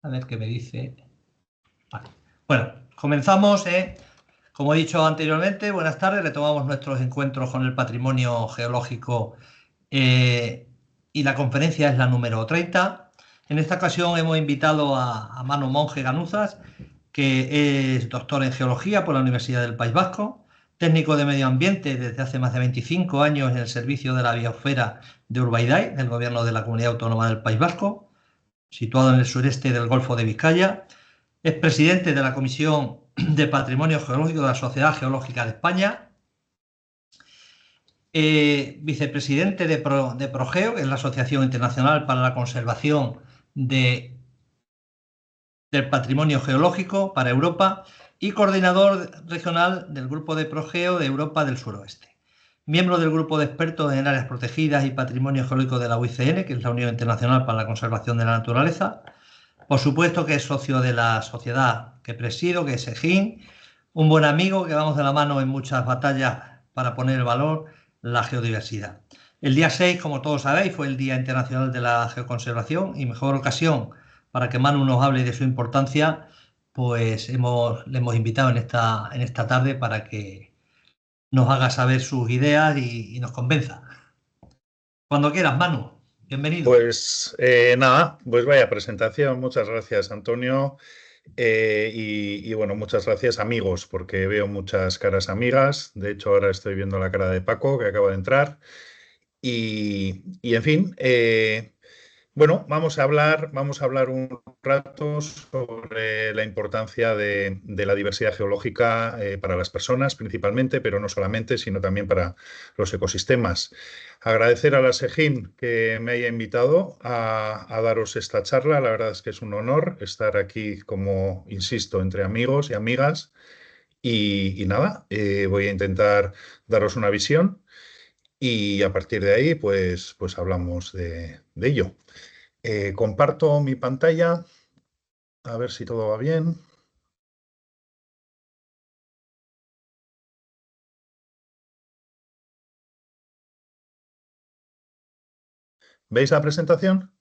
A ver qué me dice. Vale. Bueno, comenzamos. Como he dicho anteriormente, buenas tardes. Retomamos nuestros encuentros con el patrimonio geológico y la conferencia es la número 30. En esta ocasión hemos invitado a Manu Monge Ganuzas, que es doctor en geología por la Universidad del País Vasco, técnico de medio ambiente desde hace más de 25 años en el servicio de la biosfera de Urdaibai, del gobierno de la Comunidad Autónoma del País Vasco, situado en el sureste del Golfo de Vizcaya. Es presidente de la Comisión de Patrimonio Geológico de la Sociedad Geológica de España. Vicepresidente de PROGEO, que es la Asociación Internacional para la Conservación del Patrimonio Geológico para Europa, y coordinador regional del Grupo de PROGEO de Europa del Suroeste. Miembro del Grupo de Expertos en Áreas Protegidas y Patrimonio Geológico de la UICN, que es la Unión Internacional para la Conservación de la Naturaleza. Por supuesto que es socio de la sociedad que presido, que es SEGIN, un buen amigo que vamos de la mano en muchas batallas para poner en valor la geodiversidad. El día 6, como todos sabéis, fue el Día Internacional de la Geoconservación y mejor ocasión para que Manu nos hable de su importancia, pues le hemos invitado en esta tarde para que nos haga saber sus ideas y nos convenza. Cuando quieras, Manu. Bienvenido. Pues nada, pues vaya presentación. Muchas gracias, Antonio. Y bueno, muchas gracias, amigos, porque veo muchas caras amigas. De hecho, ahora estoy viendo la cara de Paco, que acaba de entrar. Y en fin, bueno, vamos a hablar un rato sobre la importancia de la diversidad geológica para las personas principalmente, pero no solamente, sino también para los ecosistemas. Agradecer a la SEGIN que me haya invitado a daros esta charla. La verdad es que es un honor estar aquí, como insisto, entre amigos y amigas. Y nada, voy a intentar daros una visión y a partir de ahí pues hablamos de ello. Comparto mi pantalla, a ver si todo va bien. ¿Veis la presentación?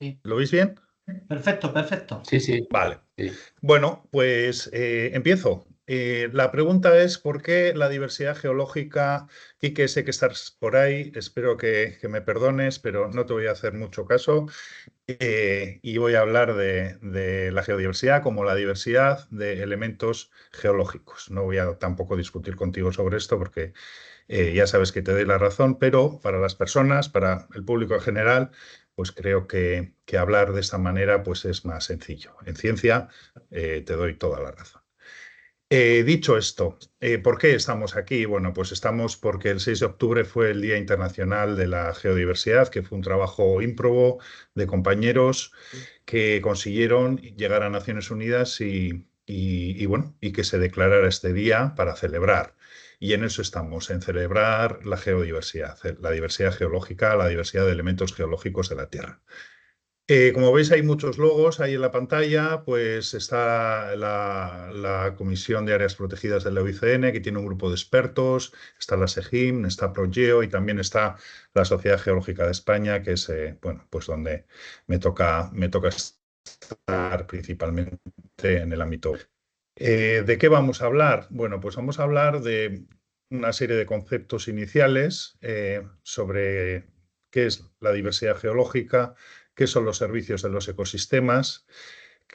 Sí. ¿Lo veis bien? Perfecto, perfecto. Sí, sí. Vale. Sí. Bueno, pues empiezo. La pregunta es ¿por qué la diversidad geológica? Quique, sé que estás por ahí, espero que me perdones, pero no te voy a hacer mucho caso. Y voy a hablar de la geodiversidad como la diversidad de elementos geológicos. No voy a tampoco discutir contigo sobre esto porque ya sabes que te doy la razón, pero para las personas, para el público en general, pues creo que hablar de esta manera pues es más sencillo. En ciencia te doy toda la razón. Dicho esto, ¿por qué estamos aquí? Bueno, pues estamos porque el 6 de octubre fue el Día Internacional de la Geodiversidad, que fue un trabajo ímprobo de compañeros que consiguieron llegar a Naciones Unidas y bueno, y que se declarara este día para celebrar. Y en eso estamos, en celebrar la geodiversidad, la diversidad geológica, la diversidad de elementos geológicos de la Tierra. Como veis, hay muchos logos ahí en la pantalla, pues está la Comisión de Áreas Protegidas de la UICN, que tiene un grupo de expertos, está la SEGIN, está PROGEO y también está la Sociedad Geológica de España, que es bueno, pues donde me toca estar principalmente en el ámbito. ¿De qué vamos a hablar? Bueno, pues vamos a hablar de una serie de conceptos iniciales sobre qué es la diversidad geológica, qué son los servicios de los ecosistemas,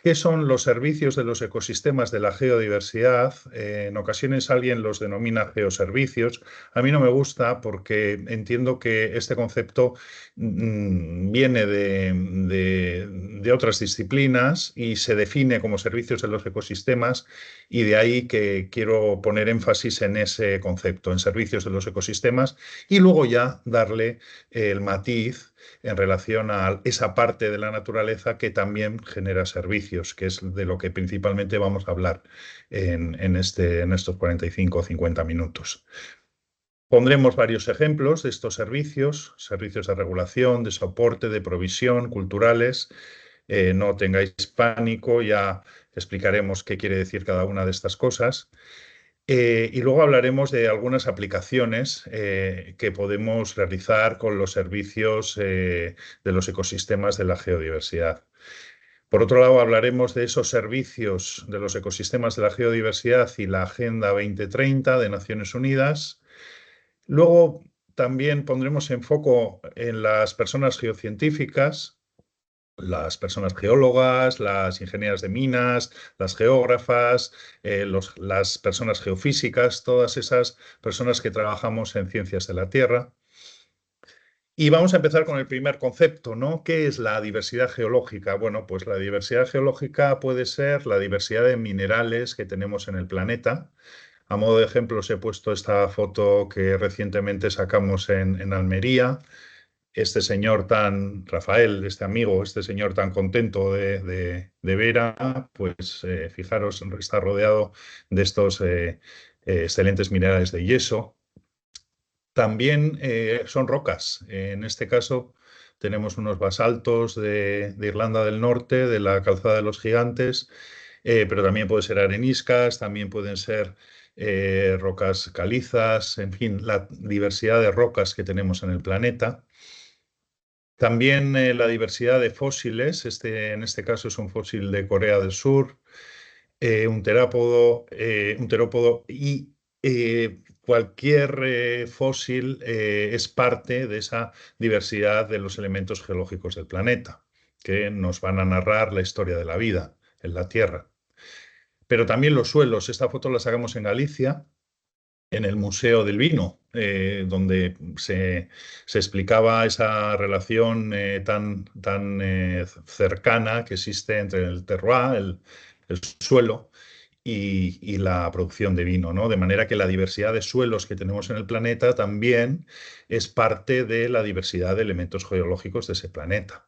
qué son los servicios de los ecosistemas de la geodiversidad. En ocasiones alguien los denomina geoservicios. A mí no me gusta porque entiendo que este concepto viene de otras disciplinas y se define como servicios de los ecosistemas, y de ahí que quiero poner énfasis en ese concepto, en servicios de los ecosistemas, y luego ya darle el matiz en relación a esa parte de la naturaleza que también genera servicios, que es de lo que principalmente vamos a hablar en estos 45 o 50 minutos. Pondremos varios ejemplos de estos servicios de regulación, de soporte, de provisión, culturales. No tengáis pánico, ya explicaremos qué quiere decir cada una de estas cosas. Y luego hablaremos de algunas aplicaciones que podemos realizar con los servicios de los ecosistemas de la geodiversidad. Por otro lado, hablaremos de esos servicios de los ecosistemas de la geodiversidad y la Agenda 2030 de Naciones Unidas. Luego también pondremos en foco en las personas geocientíficas, las personas geólogas, las ingenieras de minas, las geógrafas, las personas geofísicas, todas esas personas que trabajamos en ciencias de la Tierra. Y vamos a empezar con el primer concepto, ¿no? ¿Qué es la diversidad geológica? Bueno, pues la diversidad geológica puede ser la diversidad de minerales que tenemos en el planeta. A modo de ejemplo, os he puesto esta foto que recientemente sacamos en Almería. Este señor tan, Rafael, este amigo, este señor tan contento de Vera, pues fijaros, está rodeado de estos excelentes minerales de yeso. También son rocas. En este caso tenemos unos basaltos de Irlanda del Norte, de la Calzada de los Gigantes, pero también pueden ser areniscas, también pueden ser rocas calizas, en fin, la diversidad de rocas que tenemos en el planeta. También la diversidad de fósiles, en este caso es un fósil de Corea del Sur, un terópodo y cualquier fósil es parte de esa diversidad de los elementos geológicos del planeta, que nos van a narrar la historia de la vida en la Tierra. Pero también los suelos, esta foto la sacamos en Galicia, en el Museo del Vino, donde se explicaba esa relación tan cercana que existe entre el terroir, el suelo, y la producción de vino, ¿no? De manera que la diversidad de suelos que tenemos en el planeta también es parte de la diversidad de elementos geológicos de ese planeta.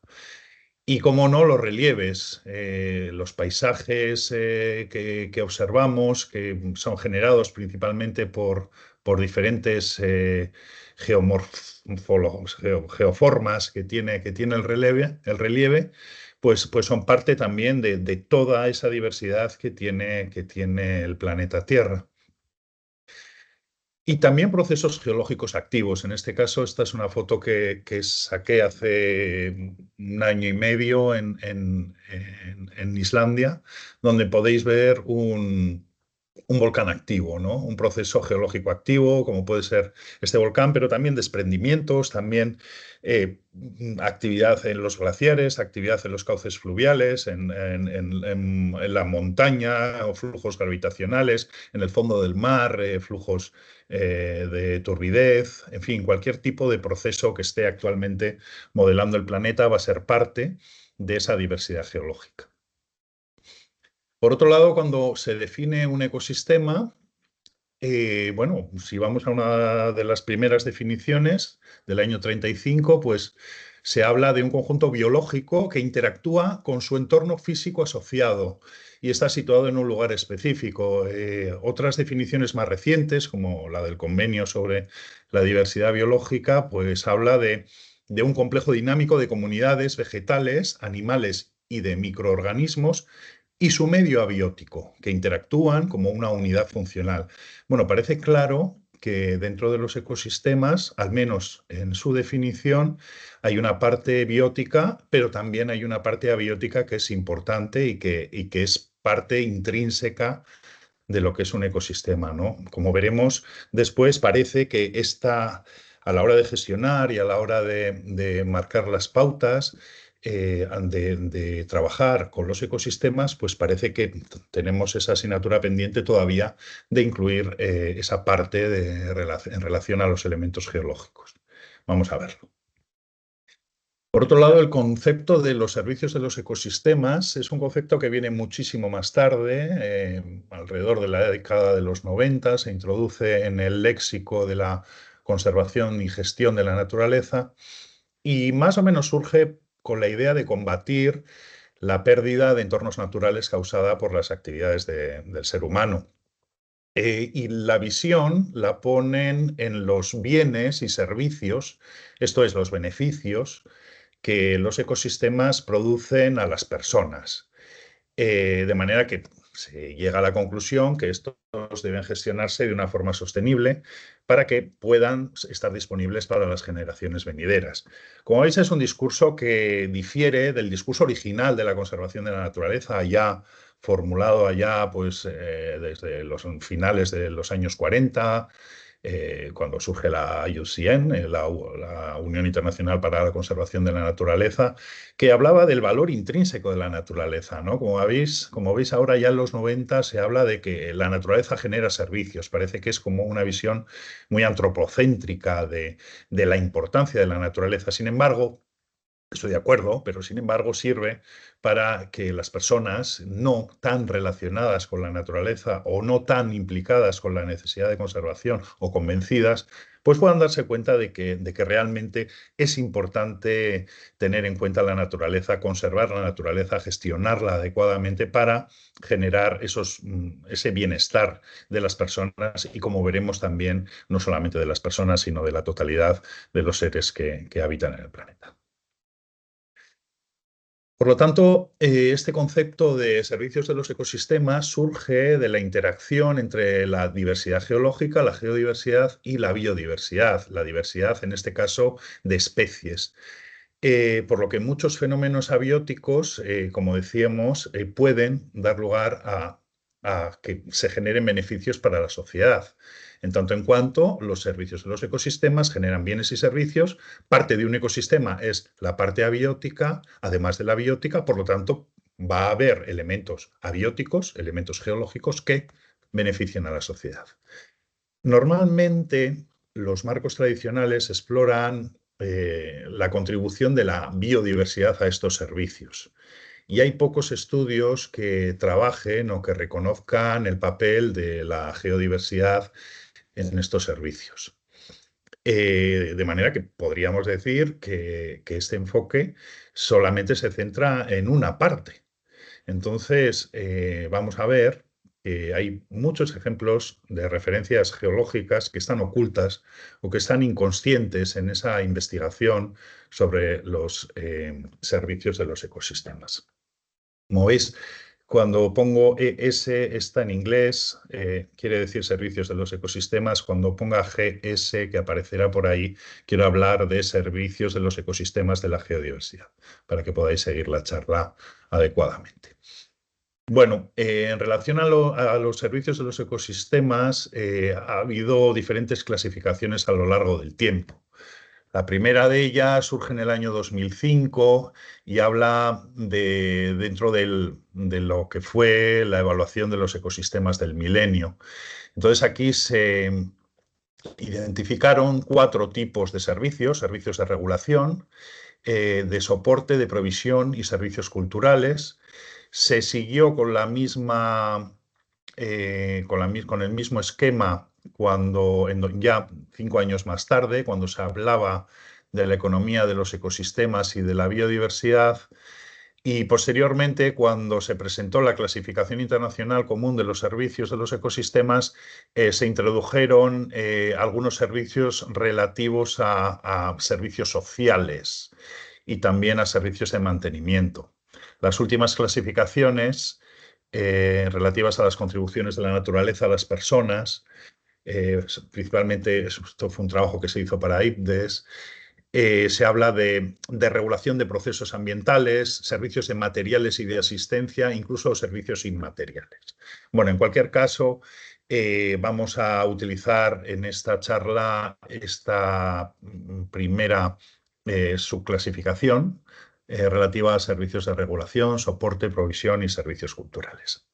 Y como no, los relieves, los paisajes que observamos, que son generados principalmente por diferentes geoformas que tiene el relieve, pues son parte también de toda esa diversidad que tiene el planeta Tierra. Y también procesos geológicos activos. En este caso, esta es una foto que saqué hace un año y medio en Islandia, donde podéis ver un volcán activo, ¿no? Un proceso geológico activo, como puede ser este volcán, pero también desprendimientos, también actividad en los glaciares, actividad en los cauces fluviales, en la montaña, o flujos gravitacionales, en el fondo del mar, flujos de turbidez, en fin, cualquier tipo de proceso que esté actualmente modelando el planeta va a ser parte de esa diversidad geológica. Por otro lado, cuando se define un ecosistema, bueno, si vamos a una de las primeras definiciones del año 35, pues se habla de un conjunto biológico que interactúa con su entorno físico asociado y está situado en un lugar específico. Otras definiciones más recientes, como la del Convenio sobre la Diversidad Biológica, pues habla de un complejo dinámico de comunidades vegetales, animales y de microorganismos y su medio abiótico, que interactúan como una unidad funcional. Bueno, parece claro que dentro de los ecosistemas, al menos en su definición, hay una parte biótica, pero también hay una parte abiótica que es importante y que es parte intrínseca de lo que es un ecosistema, ¿no? Como veremos después, parece que a la hora de gestionar y a la hora de marcar las pautas, de trabajar con los ecosistemas, pues parece que tenemos esa asignatura pendiente todavía de incluir esa parte en relación a los elementos geológicos. Vamos a verlo. Por otro lado, el concepto de los servicios de los ecosistemas es un concepto que viene muchísimo más tarde, alrededor de la década de los 90, se introduce en el léxico de la conservación y gestión de la naturaleza y más o menos surge con la idea de combatir la pérdida de entornos naturales causada por las actividades del ser humano. Y la visión la ponen en los bienes y servicios, esto es, los beneficios que los ecosistemas producen a las personas. De manera que se llega a la conclusión que estos deben gestionarse de una forma sostenible para que puedan estar disponibles para las generaciones venideras. Como veis, es un discurso que difiere del discurso original de la conservación de la naturaleza, ya formulado allá pues, desde los finales de los años 40, cuando surge la IUCN, la Unión Internacional para la Conservación de la Naturaleza, que hablaba del valor intrínseco de la naturaleza, ¿no? Como veis ahora ya en los 90 se habla de que la naturaleza genera servicios. Parece que es como una visión muy antropocéntrica de la importancia de la naturaleza. Sin embargo, estoy de acuerdo, pero sin embargo sirve para que las personas no tan relacionadas con la naturaleza o no tan implicadas con la necesidad de conservación o convencidas, pues puedan darse cuenta de que realmente es importante tener en cuenta la naturaleza, conservar la naturaleza, gestionarla adecuadamente para generar ese bienestar de las personas y, como veremos, también no solamente de las personas, sino de la totalidad de los seres que habitan en el planeta. Por lo tanto, este concepto de servicios de los ecosistemas surge de la interacción entre la diversidad geológica, la geodiversidad y la biodiversidad, la diversidad en este caso de especies. Por lo que muchos fenómenos abióticos, como decíamos, pueden dar lugar a que se generen beneficios para la sociedad. En tanto en cuanto los servicios de los ecosistemas generan bienes y servicios, parte de un ecosistema es la parte abiótica, además de la biótica, por lo tanto va a haber elementos abióticos, elementos geológicos que benefician a la sociedad. Normalmente los marcos tradicionales exploran la contribución de la biodiversidad a estos servicios. Y hay pocos estudios que trabajen o que reconozcan el papel de la geodiversidad en estos servicios. De manera que podríamos decir que este enfoque solamente se centra en una parte. Entonces, vamos a ver que hay muchos ejemplos de referencias geológicas que están ocultas o que están inconscientes en esa investigación sobre los servicios de los ecosistemas. Como veis, cuando pongo ES está en inglés, quiere decir servicios de los ecosistemas. Cuando ponga GS, que aparecerá por ahí, quiero hablar de servicios de los ecosistemas de la geodiversidad, para que podáis seguir la charla adecuadamente. Bueno, en relación a los servicios de los ecosistemas, ha habido diferentes clasificaciones a lo largo del tiempo. La primera de ellas surge en el año 2005 y habla dentro de lo que fue la evaluación de los ecosistemas del milenio. Entonces aquí se identificaron 4 tipos de servicios: servicios de regulación, de soporte, de provisión y servicios culturales. Se siguió con con el mismo esquema ya 5 años más tarde, cuando se hablaba de la economía de los ecosistemas y de la biodiversidad, y posteriormente, cuando se presentó la Clasificación Internacional Común de los Servicios de los Ecosistemas, se introdujeron algunos servicios relativos a servicios sociales y también a servicios de mantenimiento. Las últimas clasificaciones relativas a las contribuciones de la naturaleza a las personas, principalmente esto fue un trabajo que se hizo para IPBES, se habla de regulación de procesos ambientales, servicios de materiales y de asistencia, incluso servicios inmateriales. Bueno, en cualquier caso, vamos a utilizar en esta charla esta primera subclasificación relativa a servicios de regulación, soporte, provisión y servicios culturales.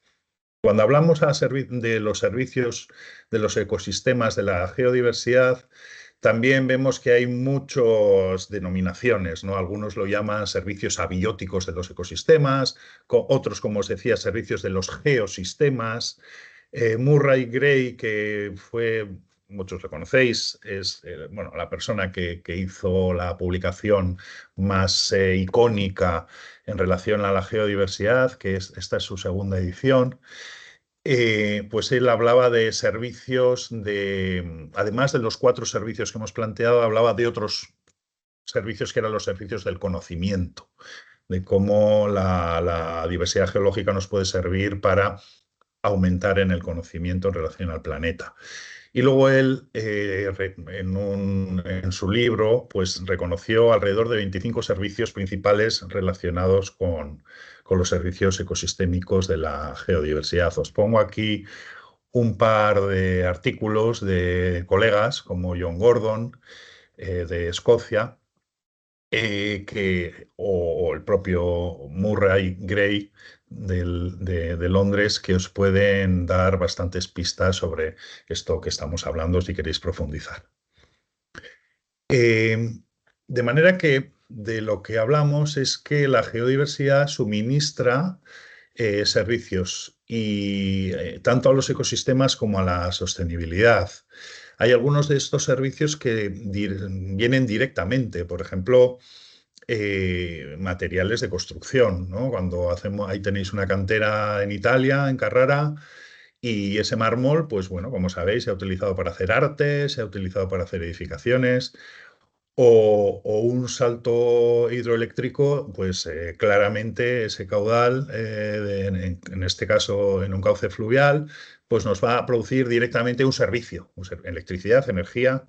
Cuando hablamos de los servicios de los ecosistemas de la geodiversidad, también vemos que hay muchas denominaciones, ¿no? Algunos lo llaman servicios abióticos de los ecosistemas, otros, como os decía, servicios de los geosistemas. Murray Gray, que muchos lo conocéis, es la persona que hizo la publicación más icónica en relación a la geodiversidad, esta es su segunda edición. Pues él hablaba de servicios además de los 4 servicios que hemos planteado, hablaba de otros servicios que eran los servicios del conocimiento, de cómo la diversidad geológica nos puede servir para aumentar en el conocimiento en relación al planeta. Y luego él, en su libro, pues reconoció alrededor de 25 servicios principales relacionados con los servicios ecosistémicos de la geodiversidad. Os pongo aquí un par de artículos de colegas como John Gordon, de Escocia, o el propio Murray Gray de Londres, que os pueden dar bastantes pistas sobre esto que estamos hablando si queréis profundizar. Eh, de manera que de lo que hablamos es que la geodiversidad suministra servicios y tanto a los ecosistemas como a la sostenibilidad. Hay algunos de estos servicios que vienen directamente, por ejemplo, materiales de construcción, ¿no? Cuando hacemos, ahí tenéis una cantera en Italia, en Carrara, y ese mármol, pues bueno, como sabéis, se ha utilizado para hacer arte, se ha utilizado para hacer edificaciones, o un salto hidroeléctrico, pues claramente ese caudal, en este caso en un cauce fluvial, pues nos va a producir directamente un servicio, electricidad, energía,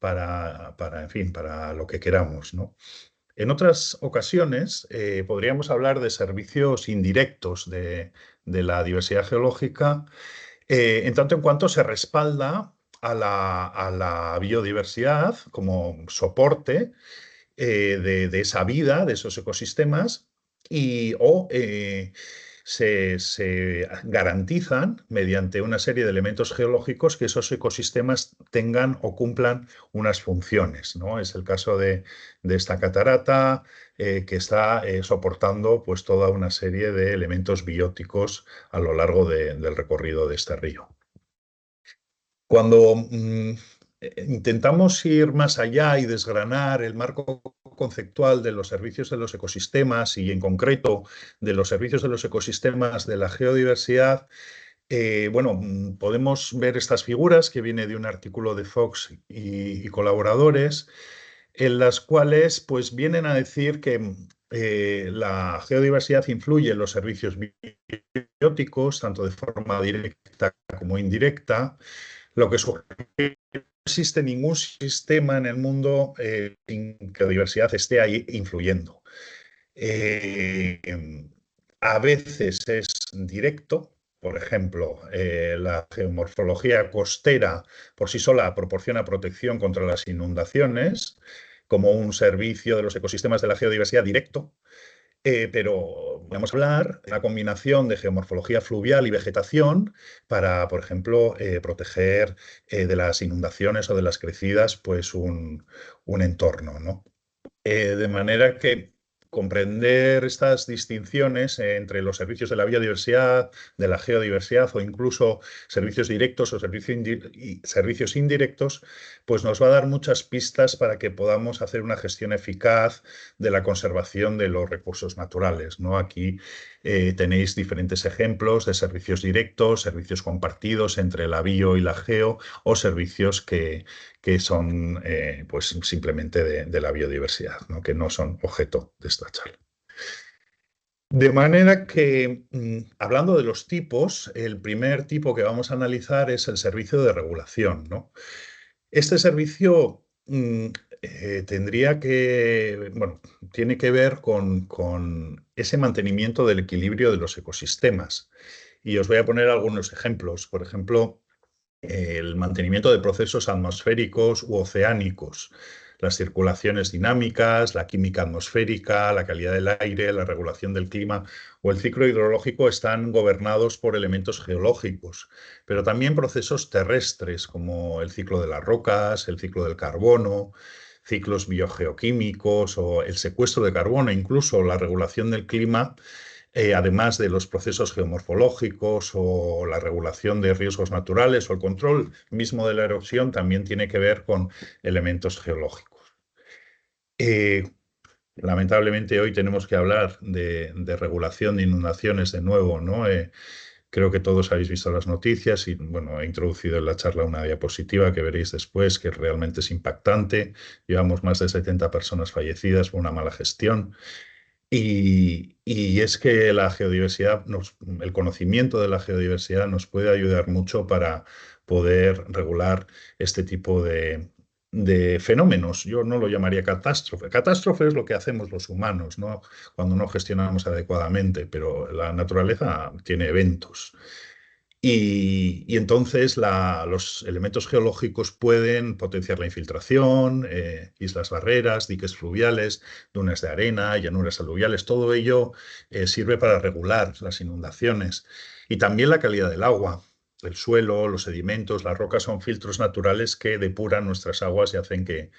en fin, para lo que queramos, ¿no? En otras ocasiones podríamos hablar de servicios indirectos de la diversidad geológica, en tanto en cuanto se respalda a la biodiversidad como soporte de esa vida, de esos ecosistemas, o se garantizan mediante una serie de elementos geológicos que esos ecosistemas tengan o cumplan unas funciones, ¿no? Es el caso de esta catarata que está soportando pues, toda una serie de elementos bióticos a lo largo del recorrido de este río. Cuando intentamos ir más allá y desgranar el marco conceptual de los servicios de los ecosistemas y en concreto de los servicios de los ecosistemas de la geodiversidad, bueno, podemos ver estas figuras que viene de un artículo de Fox y colaboradores, en las cuales pues vienen a decir que la geodiversidad influye en los servicios bióticos, tanto de forma directa como indirecta, lo que sugiere que no existe ningún sistema en el mundo sin que la diversidad esté ahí influyendo. A veces es directo, por ejemplo, la geomorfología costera por sí sola proporciona protección contra las inundaciones como un servicio de los ecosistemas de la geodiversidad directo. Pero podemos hablar de una combinación de geomorfología fluvial y vegetación para, por ejemplo, proteger de las inundaciones o de las crecidas pues un entorno, ¿no? De manera que comprender estas distinciones entre los servicios de la biodiversidad, de la geodiversidad o incluso servicios directos o servicios indirectos, pues nos va a dar muchas pistas para que podamos hacer una gestión eficaz de la conservación de los recursos naturales, ¿no? Aquí tenéis diferentes ejemplos de servicios directos, servicios compartidos entre la bio y la geo o servicios que son pues simplemente de la biodiversidad, ¿no? Que no son objeto de esta charla. De manera que, hablando de los tipos, el primer tipo que vamos a analizar es el servicio de regulación, ¿no? Este servicio tiene que ver con ese mantenimiento del equilibrio de los ecosistemas. Y os voy a poner algunos ejemplos. Por ejemplo, el mantenimiento de procesos atmosféricos u oceánicos, las circulaciones dinámicas, la química atmosférica, la calidad del aire, la regulación del clima o el ciclo hidrológico están gobernados por elementos geológicos, pero también procesos terrestres como el ciclo de las rocas, el ciclo del carbono, ciclos biogeoquímicos o el secuestro de carbono, incluso la regulación del clima. Además de los procesos geomorfológicos o la regulación de riesgos naturales o el control mismo de la erosión también tiene que ver con elementos geológicos. Lamentablemente hoy tenemos que hablar de regulación de inundaciones de nuevo, ¿no? Creo que todos habéis visto las noticias y bueno, he introducido en la charla una diapositiva que veréis después que realmente es impactante. Llevamos más de 70 personas fallecidas por una mala gestión. Y es que la geodiversidad, el conocimiento de la geodiversidad nos puede ayudar mucho para poder regular este tipo de fenómenos. Yo no lo llamaría catástrofe. Catástrofe es lo que hacemos los humanos, ¿no? Cuando no gestionamos adecuadamente, pero la naturaleza tiene eventos. Y entonces los elementos geológicos pueden potenciar la infiltración, islas barreras, diques fluviales, dunas de arena, llanuras aluviales, todo ello sirve para regular las inundaciones y también la calidad del agua. El suelo, los sedimentos, las rocas son filtros naturales que depuran nuestras aguas y hacen que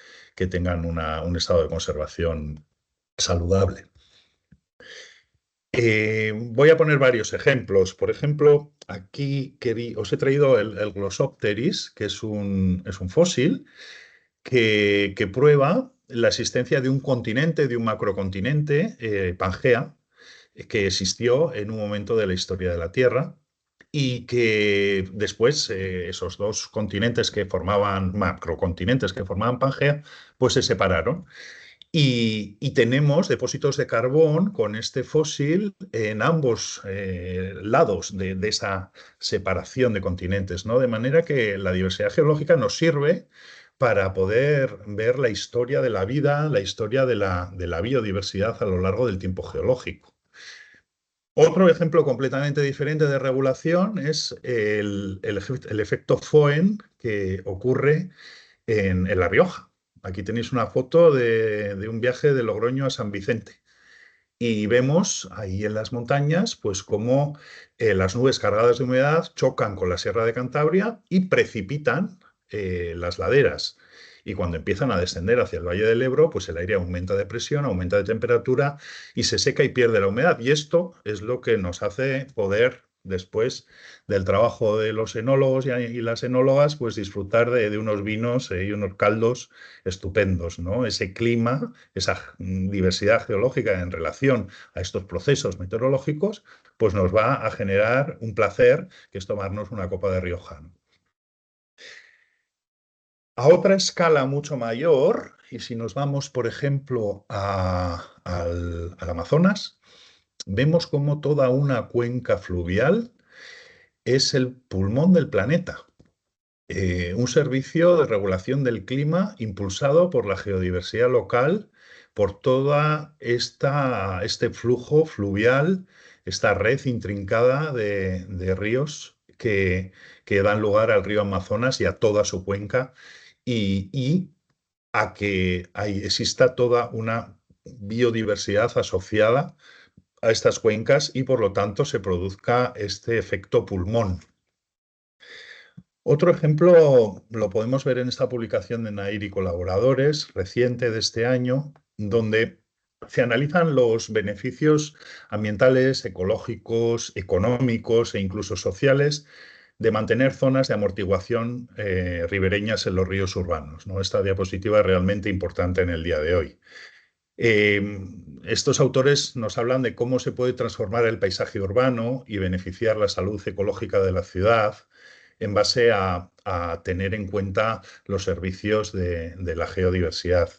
tengan un estado de conservación saludable. Voy a poner varios ejemplos. Por ejemplo, aquí os he traído el Glossopteris, que es un fósil que prueba la existencia de un continente, de un macrocontinente, Pangea, que existió en un momento de la historia de la Tierra y que después esos dos continentes que formaban, macrocontinentes que formaban Pangea, pues se separaron. Y tenemos depósitos de carbón con este fósil en ambos lados de esa separación de continentes, ¿no? De manera que la diversidad geológica nos sirve para poder ver la historia de la vida, la historia de la biodiversidad a lo largo del tiempo geológico. Otro ejemplo completamente diferente de regulación es el efecto Foehn que ocurre en La Rioja. Aquí tenéis una foto de un viaje de Logroño a San Vicente. Y vemos ahí en las montañas, pues cómo las nubes cargadas de humedad chocan con la Sierra de Cantabria y precipitan las laderas. Y cuando empiezan a descender hacia el Valle del Ebro, pues el aire aumenta de presión, aumenta de temperatura y se seca y pierde la humedad. Y esto es lo que nos hace poder, después del trabajo de los enólogos y las enólogas, pues disfrutar de unos vinos y unos caldos estupendos, ¿no? Ese clima, esa diversidad geológica en relación a estos procesos meteorológicos, pues nos va a generar un placer que es tomarnos una copa de Rioja. A otra escala mucho mayor, y si nos vamos, por ejemplo, al Amazonas, vemos como toda una cuenca fluvial es el pulmón del planeta. Un servicio de regulación del clima impulsado por la geodiversidad local, por toda este flujo fluvial, esta red intrincada de ríos que dan lugar al río Amazonas y a toda su cuenca, y a que exista toda una biodiversidad asociada a estas cuencas y por lo tanto se produzca este efecto pulmón. Otro ejemplo lo podemos ver en esta publicación de Nair y colaboradores, reciente de este año, donde se analizan los beneficios ambientales, ecológicos, económicos e incluso sociales de mantener zonas de amortiguación ribereñas en los ríos urbanos, ¿no? Esta diapositiva es realmente importante en el día de hoy. Estos autores nos hablan de cómo se puede transformar el paisaje urbano y beneficiar la salud ecológica de la ciudad en base a tener en cuenta los servicios de la geodiversidad.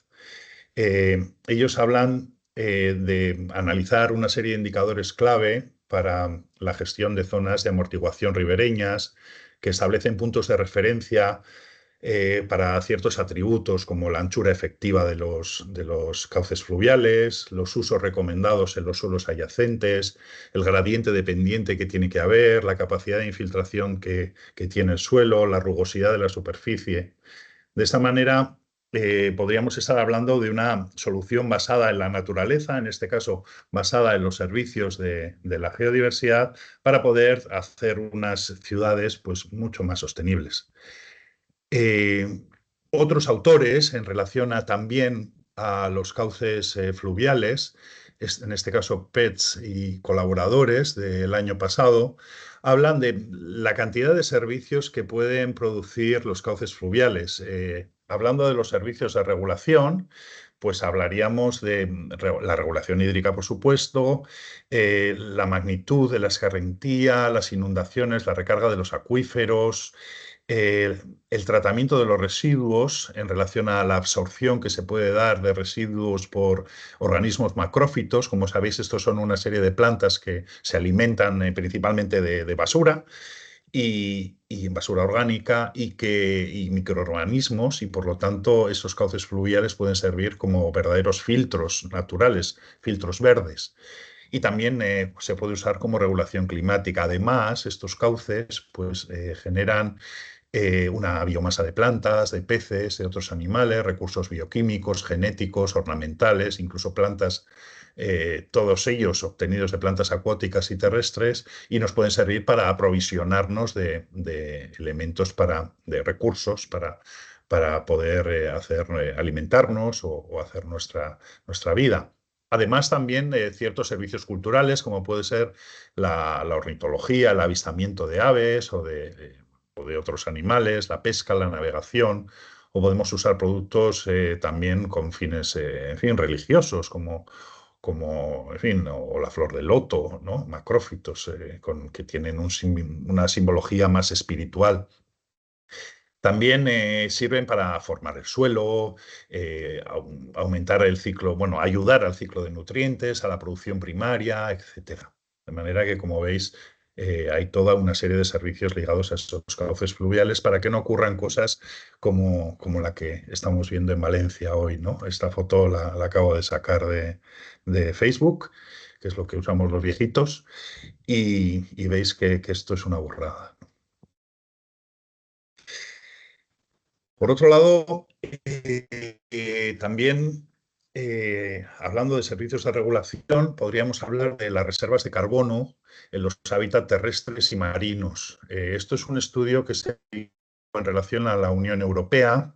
Ellos hablan de analizar una serie de indicadores clave para la gestión de zonas de amortiguación ribereñas, que establecen puntos de referencia para ciertos atributos como la anchura efectiva de los cauces fluviales, los usos recomendados en los suelos adyacentes, el gradiente de pendiente que tiene que haber, la capacidad de infiltración que tiene el suelo, la rugosidad de la superficie. De esta manera, podríamos estar hablando de una solución basada en la naturaleza, en este caso basada en los servicios de la geodiversidad, para poder hacer unas ciudades pues, mucho más sostenibles. Otros autores, en relación también a los cauces fluviales, en este caso Petz y colaboradores del año pasado, hablan de la cantidad de servicios que pueden producir los cauces fluviales. Hablando de los servicios de regulación, pues hablaríamos de la regulación hídrica, por supuesto, la magnitud de la escarrentía, las inundaciones, la recarga de los acuíferos, el tratamiento de los residuos en relación a la absorción que se puede dar de residuos por organismos macrófitos. Como sabéis, estos son una serie de plantas que se alimentan principalmente de basura y basura orgánica y microorganismos, y por lo tanto esos cauces fluviales pueden servir como verdaderos filtros naturales, filtros verdes. Y también se puede usar como regulación climática. Además, estos cauces pues, generan una biomasa de plantas, de peces, de otros animales, recursos bioquímicos, genéticos, ornamentales, incluso plantas, todos ellos obtenidos de plantas acuáticas y terrestres, y nos pueden servir para aprovisionarnos de elementos, de recursos para poder alimentarnos o hacer nuestra vida. Además, también ciertos servicios culturales, como puede ser la ornitología, el avistamiento de aves o de otros animales, la pesca, la navegación, o podemos usar productos también con fines, en fin, religiosos, en fin, o la flor de loto, ¿no? Macrófitos, que tienen una simbología más espiritual. También sirven para formar el suelo, aumentar el ciclo, bueno, ayudar al ciclo de nutrientes, a la producción primaria, etcétera. De manera que, como veis, hay toda una serie de servicios ligados a estos cauces fluviales para que no ocurran cosas como la que estamos viendo en Valencia hoy, ¿no? Esta foto la acabo de sacar de Facebook, que es lo que usamos los viejitos, y veis que esto es una burrada. Por otro lado, también, hablando de servicios de regulación, podríamos hablar de las reservas de carbono en los hábitats terrestres y marinos. Esto es un estudio que se ha hecho en relación a la Unión Europea.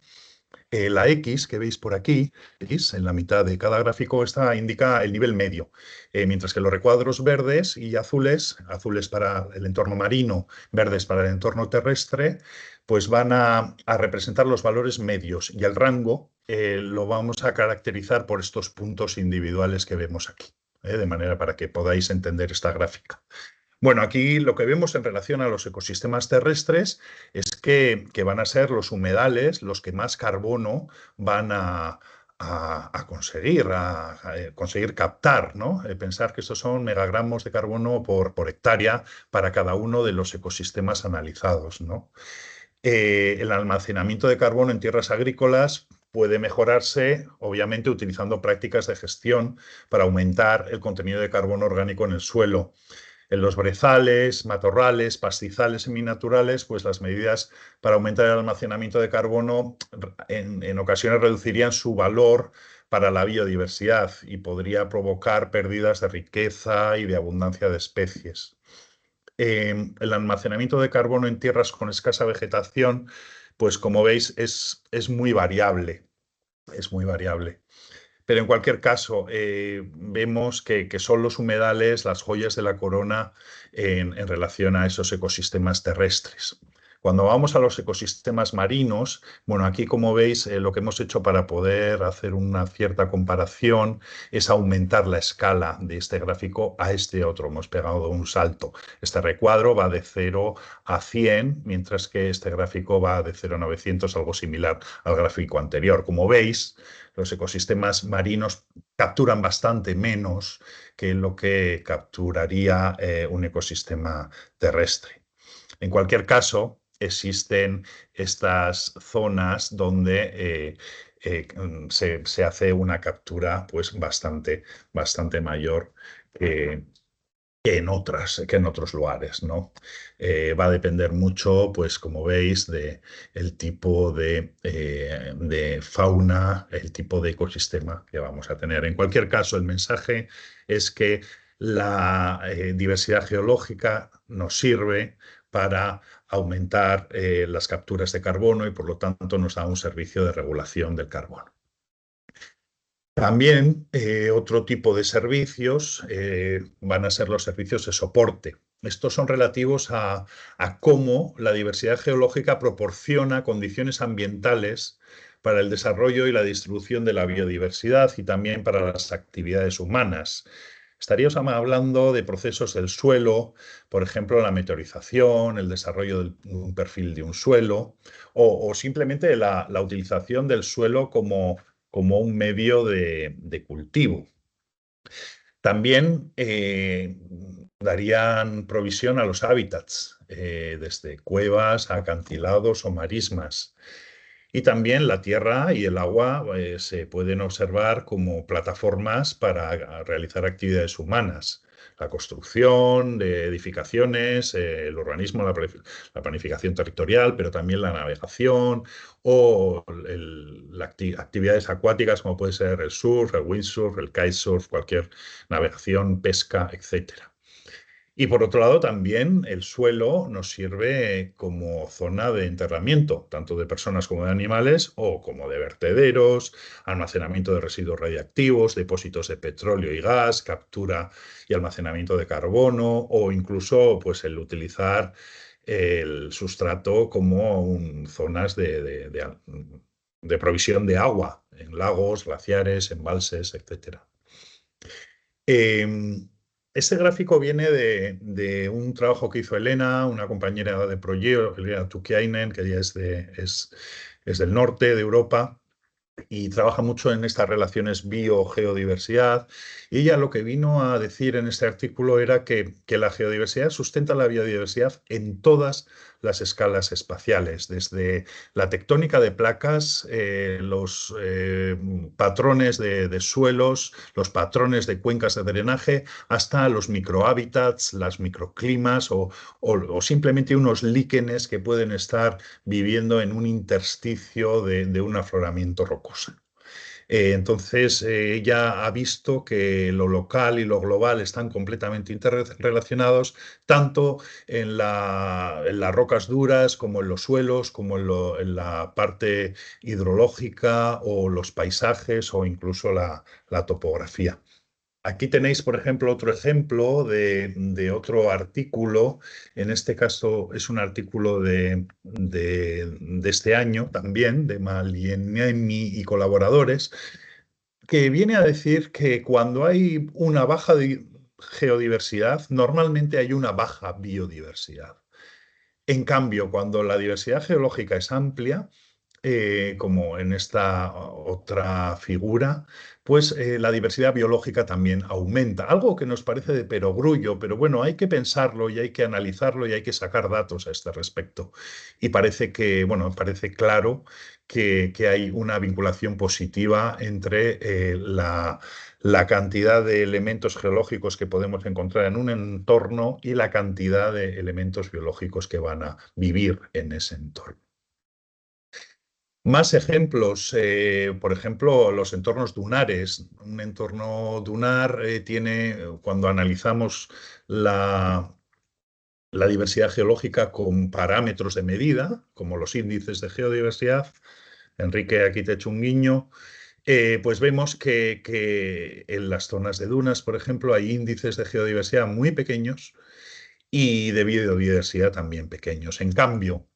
La X que veis por aquí, X, en la mitad de cada gráfico, esta indica el nivel medio, mientras que los recuadros verdes y azules, azules para el entorno marino, verdes para el entorno terrestre, pues van a representar los valores medios, y el rango lo vamos a caracterizar por estos puntos individuales que vemos aquí, de manera para que podáis entender esta gráfica. Bueno, aquí lo que vemos en relación a los ecosistemas terrestres es que van a ser los humedales los que más carbono van a conseguir captar, ¿no? Pensar que estos son megagramos de carbono por hectárea para cada uno de los ecosistemas analizados, ¿no? El almacenamiento de carbono en tierras agrícolas puede mejorarse, obviamente, utilizando prácticas de gestión para aumentar el contenido de carbono orgánico en el suelo. En los brezales, matorrales, pastizales seminaturales, pues las medidas para aumentar el almacenamiento de carbono en ocasiones reducirían su valor para la biodiversidad y podría provocar pérdidas de riqueza y de abundancia de especies. El almacenamiento de carbono en tierras con escasa vegetación, pues como veis, es muy variable. Es muy variable. Pero en cualquier caso, vemos que son los humedales las joyas de la corona en relación a esos ecosistemas terrestres. Cuando vamos a los ecosistemas marinos, bueno, aquí como veis, lo que hemos hecho para poder hacer una cierta comparación es aumentar la escala de este gráfico a este otro. Hemos pegado un salto. Este recuadro va de 0 a 100, mientras que este gráfico va de 0 a 900, algo similar al gráfico anterior. Como veis, los ecosistemas marinos capturan bastante menos que lo que capturaría un ecosistema terrestre. En cualquier caso, existen estas zonas donde se hace una captura pues, bastante mayor que en otros lugares, ¿no? Va a depender mucho, pues como veis, del tipo de fauna, el tipo de ecosistema que vamos a tener. En cualquier caso, el mensaje es que la diversidad geológica nos sirve para aumentar las capturas de carbono y, por lo tanto, nos da un servicio de regulación del carbono. También otro tipo de servicios van a ser los servicios de soporte. Estos son relativos a cómo la diversidad geológica proporciona condiciones ambientales para el desarrollo y la distribución de la biodiversidad y también para las actividades humanas. Estaríamos hablando de procesos del suelo, por ejemplo, la meteorización, el desarrollo de un perfil de un suelo, o simplemente la utilización del suelo como un medio de cultivo. También darían provisión a los hábitats, desde cuevas, acantilados o marismas. Y también la tierra y el agua se pueden observar como plataformas para realizar actividades humanas. La construcción de edificaciones, el urbanismo, la planificación territorial, pero también la navegación o actividades acuáticas como puede ser el surf, el windsurf, el kitesurf, cualquier navegación, pesca, etcétera. Y por otro lado, también el suelo nos sirve como zona de enterramiento, tanto de personas como de animales, o como de vertederos, almacenamiento de residuos radiactivos, depósitos de petróleo y gas, captura y almacenamiento de carbono, o incluso pues, el utilizar el sustrato como zonas de provisión de agua en lagos, glaciares, embalses, etcétera. Eh, este gráfico viene de un trabajo que hizo Elena, una compañera de proyecto, Elena Tukiainen, que ella es del norte de Europa y trabaja mucho en estas relaciones bio-geodiversidad. Y ella lo que vino a decir en este artículo era que la geodiversidad sustenta la biodiversidad en todas las escalas espaciales, desde la tectónica de placas, los patrones de suelos, los patrones de cuencas de drenaje, hasta los microhábitats, las microclimas o simplemente unos líquenes que pueden estar viviendo en un intersticio de un afloramiento rocoso. Entonces, ella ha visto que lo local y lo global están completamente interrelacionados, tanto en las rocas duras como en los suelos, como en la parte hidrológica o los paisajes o incluso la topografía. Aquí tenéis, por ejemplo, otro ejemplo de otro artículo. En este caso es un artículo de este año también, de Malieniemi y colaboradores, que viene a decir que cuando hay una baja geodiversidad, normalmente hay una baja biodiversidad. En cambio, cuando la diversidad geológica es amplia, como en esta otra figura, pues la diversidad biológica también aumenta. Algo que nos parece de perogrullo, pero bueno, hay que pensarlo y hay que analizarlo y hay que sacar datos a este respecto. Y parece que, bueno, parece claro que hay una vinculación positiva entre la cantidad de elementos geológicos que podemos encontrar en un entorno y la cantidad de elementos biológicos que van a vivir en ese entorno. Más ejemplos, por ejemplo, los entornos dunares. Un entorno dunar tiene, cuando analizamos la diversidad geológica con parámetros de medida, como los índices de geodiversidad, Enrique, aquí te echo un guiño, pues vemos que en las zonas de dunas, por ejemplo, hay índices de geodiversidad muy pequeños y de biodiversidad también pequeños. En cambio,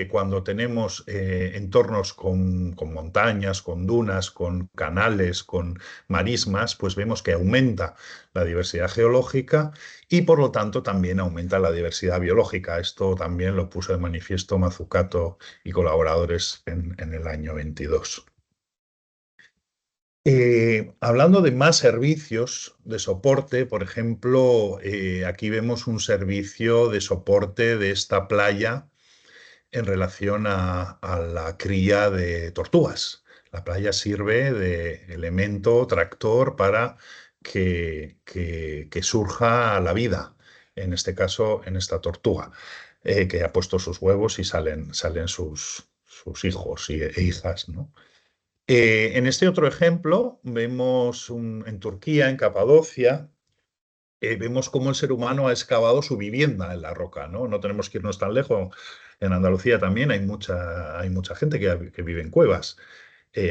cuando tenemos entornos con montañas, con dunas, con canales, con marismas, pues vemos que aumenta la diversidad geológica y por lo tanto también aumenta la diversidad biológica. Esto también lo puso de manifiesto Mazzucato y colaboradores en el año 22. Hablando de más servicios de soporte, por ejemplo, aquí vemos un servicio de soporte de esta playa en relación a la cría de tortugas. La playa sirve de elemento tractor para que surja la vida, en este caso, en esta tortuga, que ha puesto sus huevos y salen sus hijos e hijas, ¿no? En este otro ejemplo vemos en Turquía, en Capadocia, vemos cómo el ser humano ha excavado su vivienda en la roca, ¿no? No tenemos que irnos tan lejos. En Andalucía también hay mucha gente que vive en cuevas,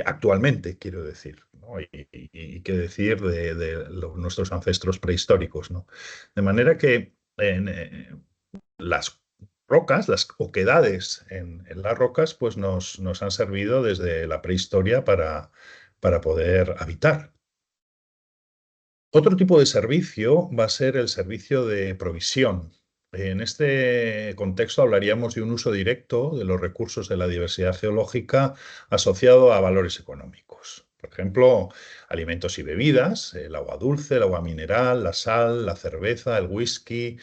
actualmente, quiero decir, ¿no? Y qué decir de nuestros ancestros prehistóricos, ¿no? De manera que las rocas, las oquedades en las rocas, pues nos han servido desde la prehistoria para poder habitar. Otro tipo de servicio va a ser el servicio de provisión. En este contexto hablaríamos de un uso directo de los recursos de la diversidad geológica asociado a valores económicos. Por ejemplo, alimentos y bebidas, el agua dulce, el agua mineral, la sal, la cerveza, el whisky,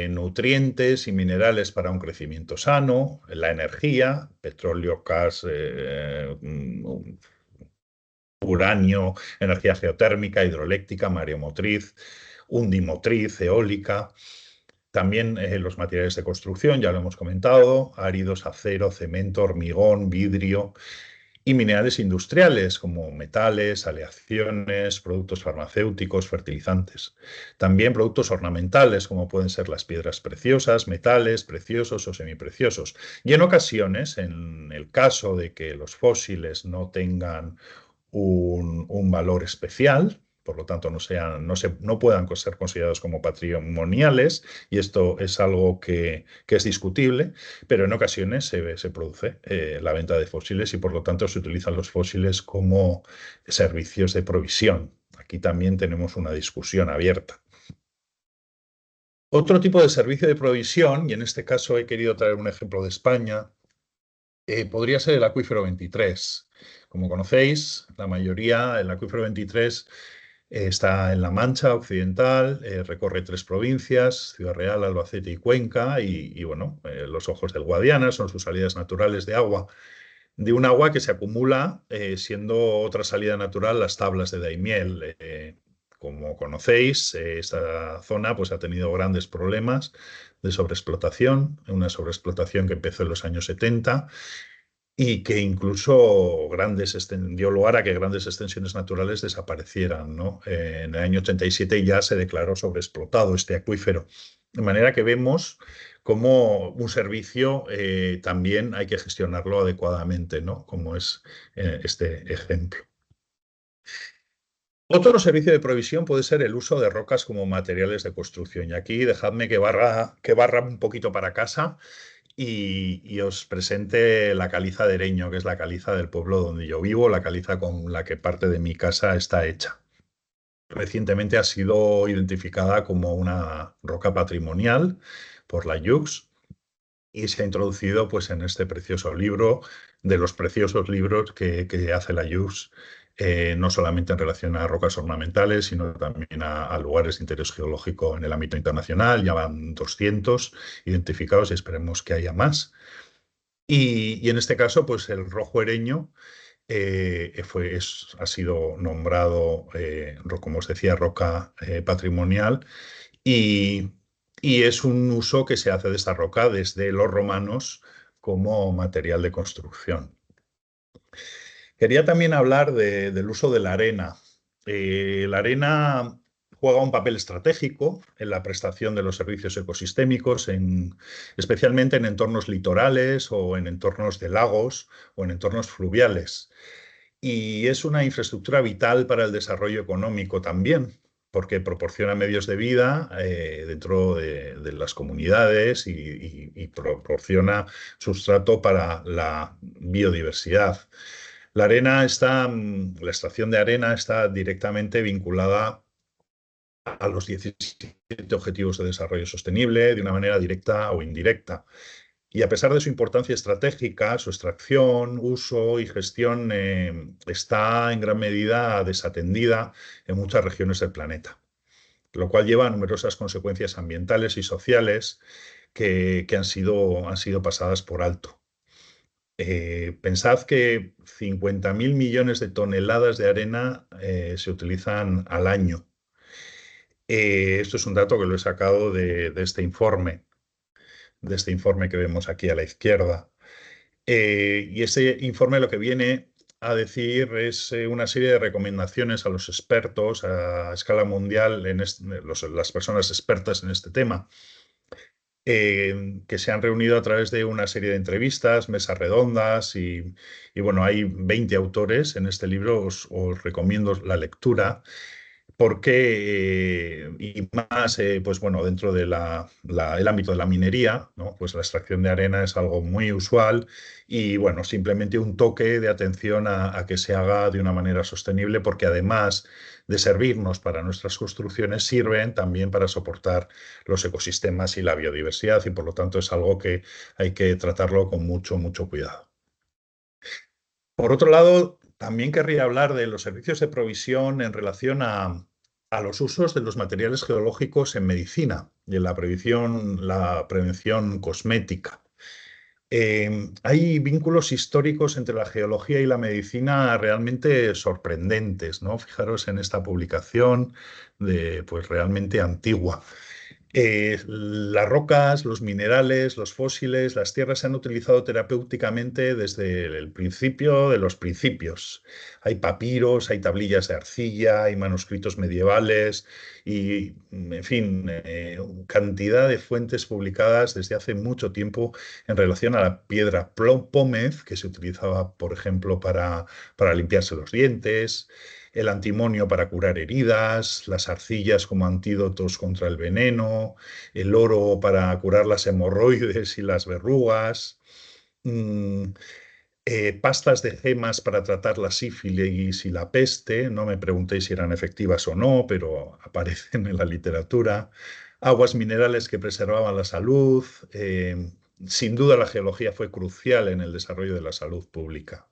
nutrientes y minerales para un crecimiento sano, la energía, petróleo, gas, uranio, energía geotérmica, hidroeléctrica, mareomotriz, undimotriz, eólica. También los materiales de construcción, ya lo hemos comentado, áridos, acero, cemento, hormigón, vidrio y minerales industriales como metales, aleaciones, productos farmacéuticos, fertilizantes. También productos ornamentales como pueden ser las piedras preciosas, metales preciosos o semipreciosos. Y en ocasiones, en el caso de que los fósiles no tengan un valor especial, por lo tanto no puedan ser considerados como patrimoniales, y esto es algo que es discutible, pero en ocasiones se produce la venta de fósiles y por lo tanto se utilizan los fósiles como servicios de provisión. Aquí también tenemos una discusión abierta. Otro tipo de servicio de provisión, y en este caso he querido traer un ejemplo de España, podría ser el acuífero 23. Como conocéis, la mayoría, el acuífero 23 está en La Mancha Occidental, recorre 3 provincias, Ciudad Real, Albacete y Cuenca, y bueno, los ojos del Guadiana son sus salidas naturales de un agua que se acumula, siendo otra salida natural las tablas de Daimiel. Como conocéis, esta zona pues, ha tenido grandes problemas de sobreexplotación, una sobreexplotación que empezó en los años 70 y que incluso dio lugar a que grandes extensiones naturales desaparecieran, ¿no? En el año 87 ya se declaró sobreexplotado este acuífero. De manera que vemos cómo un servicio también hay que gestionarlo adecuadamente, ¿no? Como es este ejemplo. Otro servicio de provisión puede ser el uso de rocas como materiales de construcción. Y aquí dejadme que barra un poquito para casa y os presente la caliza de Ereño, que es la caliza del pueblo donde yo vivo, la caliza con la que parte de mi casa está hecha. Recientemente ha sido identificada como una roca patrimonial por la IUCS y se ha introducido pues, en este precioso libro, de los preciosos libros que hace la IUCS, no solamente en relación a rocas ornamentales, sino también a lugares de interés geológico en el ámbito internacional. Ya van 200 identificados y esperemos que haya más. Y en este caso, pues el rojo ereño ha sido nombrado, como os decía, roca patrimonial y, y es un uso que se hace de esta roca desde los romanos como material de construcción. Quería también hablar del uso de la arena. La arena juega un papel estratégico en la prestación de los servicios ecosistémicos, especialmente en entornos litorales o en entornos de lagos o en entornos fluviales. Y es una infraestructura vital para el desarrollo económico también, porque proporciona medios de vida dentro de las comunidades y proporciona sustrato para la biodiversidad. La extracción de arena está directamente vinculada a los 17 Objetivos de Desarrollo Sostenible de una manera directa o indirecta. Y a pesar de su importancia estratégica, su extracción, uso y gestión está en gran medida desatendida en muchas regiones del planeta, lo cual lleva a numerosas consecuencias ambientales y sociales que han sido pasadas por alto. Pensad que 50.000 millones de toneladas de arena se utilizan al año. Esto es un dato que lo he sacado de este informe que vemos aquí a la izquierda. Y ese informe lo que viene a decir es una serie de recomendaciones a los expertos a escala mundial, las personas expertas en este tema, que se han reunido a través de una serie de entrevistas, mesas redondas y bueno, hay 20 autores en este libro, os recomiendo la lectura, porque, y más, pues bueno, dentro de el ámbito de la minería, ¿no? Pues la extracción de arena es algo muy usual y, bueno, simplemente un toque de atención a que se haga de una manera sostenible, porque además de servirnos para nuestras construcciones, sirven también para soportar los ecosistemas y la biodiversidad y, por lo tanto, es algo que hay que tratarlo con mucho, mucho cuidado. Por otro lado, también querría hablar de los servicios de provisión en relación a los usos de los materiales geológicos en medicina y en la prevención cosmética. Hay vínculos históricos entre la geología y la medicina realmente sorprendentes, ¿no? Fijaros en esta publicación pues realmente antigua. Las rocas, los minerales, los fósiles, las tierras se han utilizado terapéuticamente desde el principio de los principios. Hay papiros, hay tablillas de arcilla, hay manuscritos medievales y, en fin, cantidad de fuentes publicadas desde hace mucho tiempo en relación a la piedra pómez, que se utilizaba, por ejemplo, para limpiarse los dientes, el antimonio para curar heridas, las arcillas como antídotos contra el veneno, el oro para curar las hemorroides y las verrugas, mm, pastas de gemas para tratar la sífilis y la peste, no me preguntéis si eran efectivas o no, pero aparecen en la literatura, aguas minerales que preservaban la salud. Sin duda la geología fue crucial en el desarrollo de la salud pública.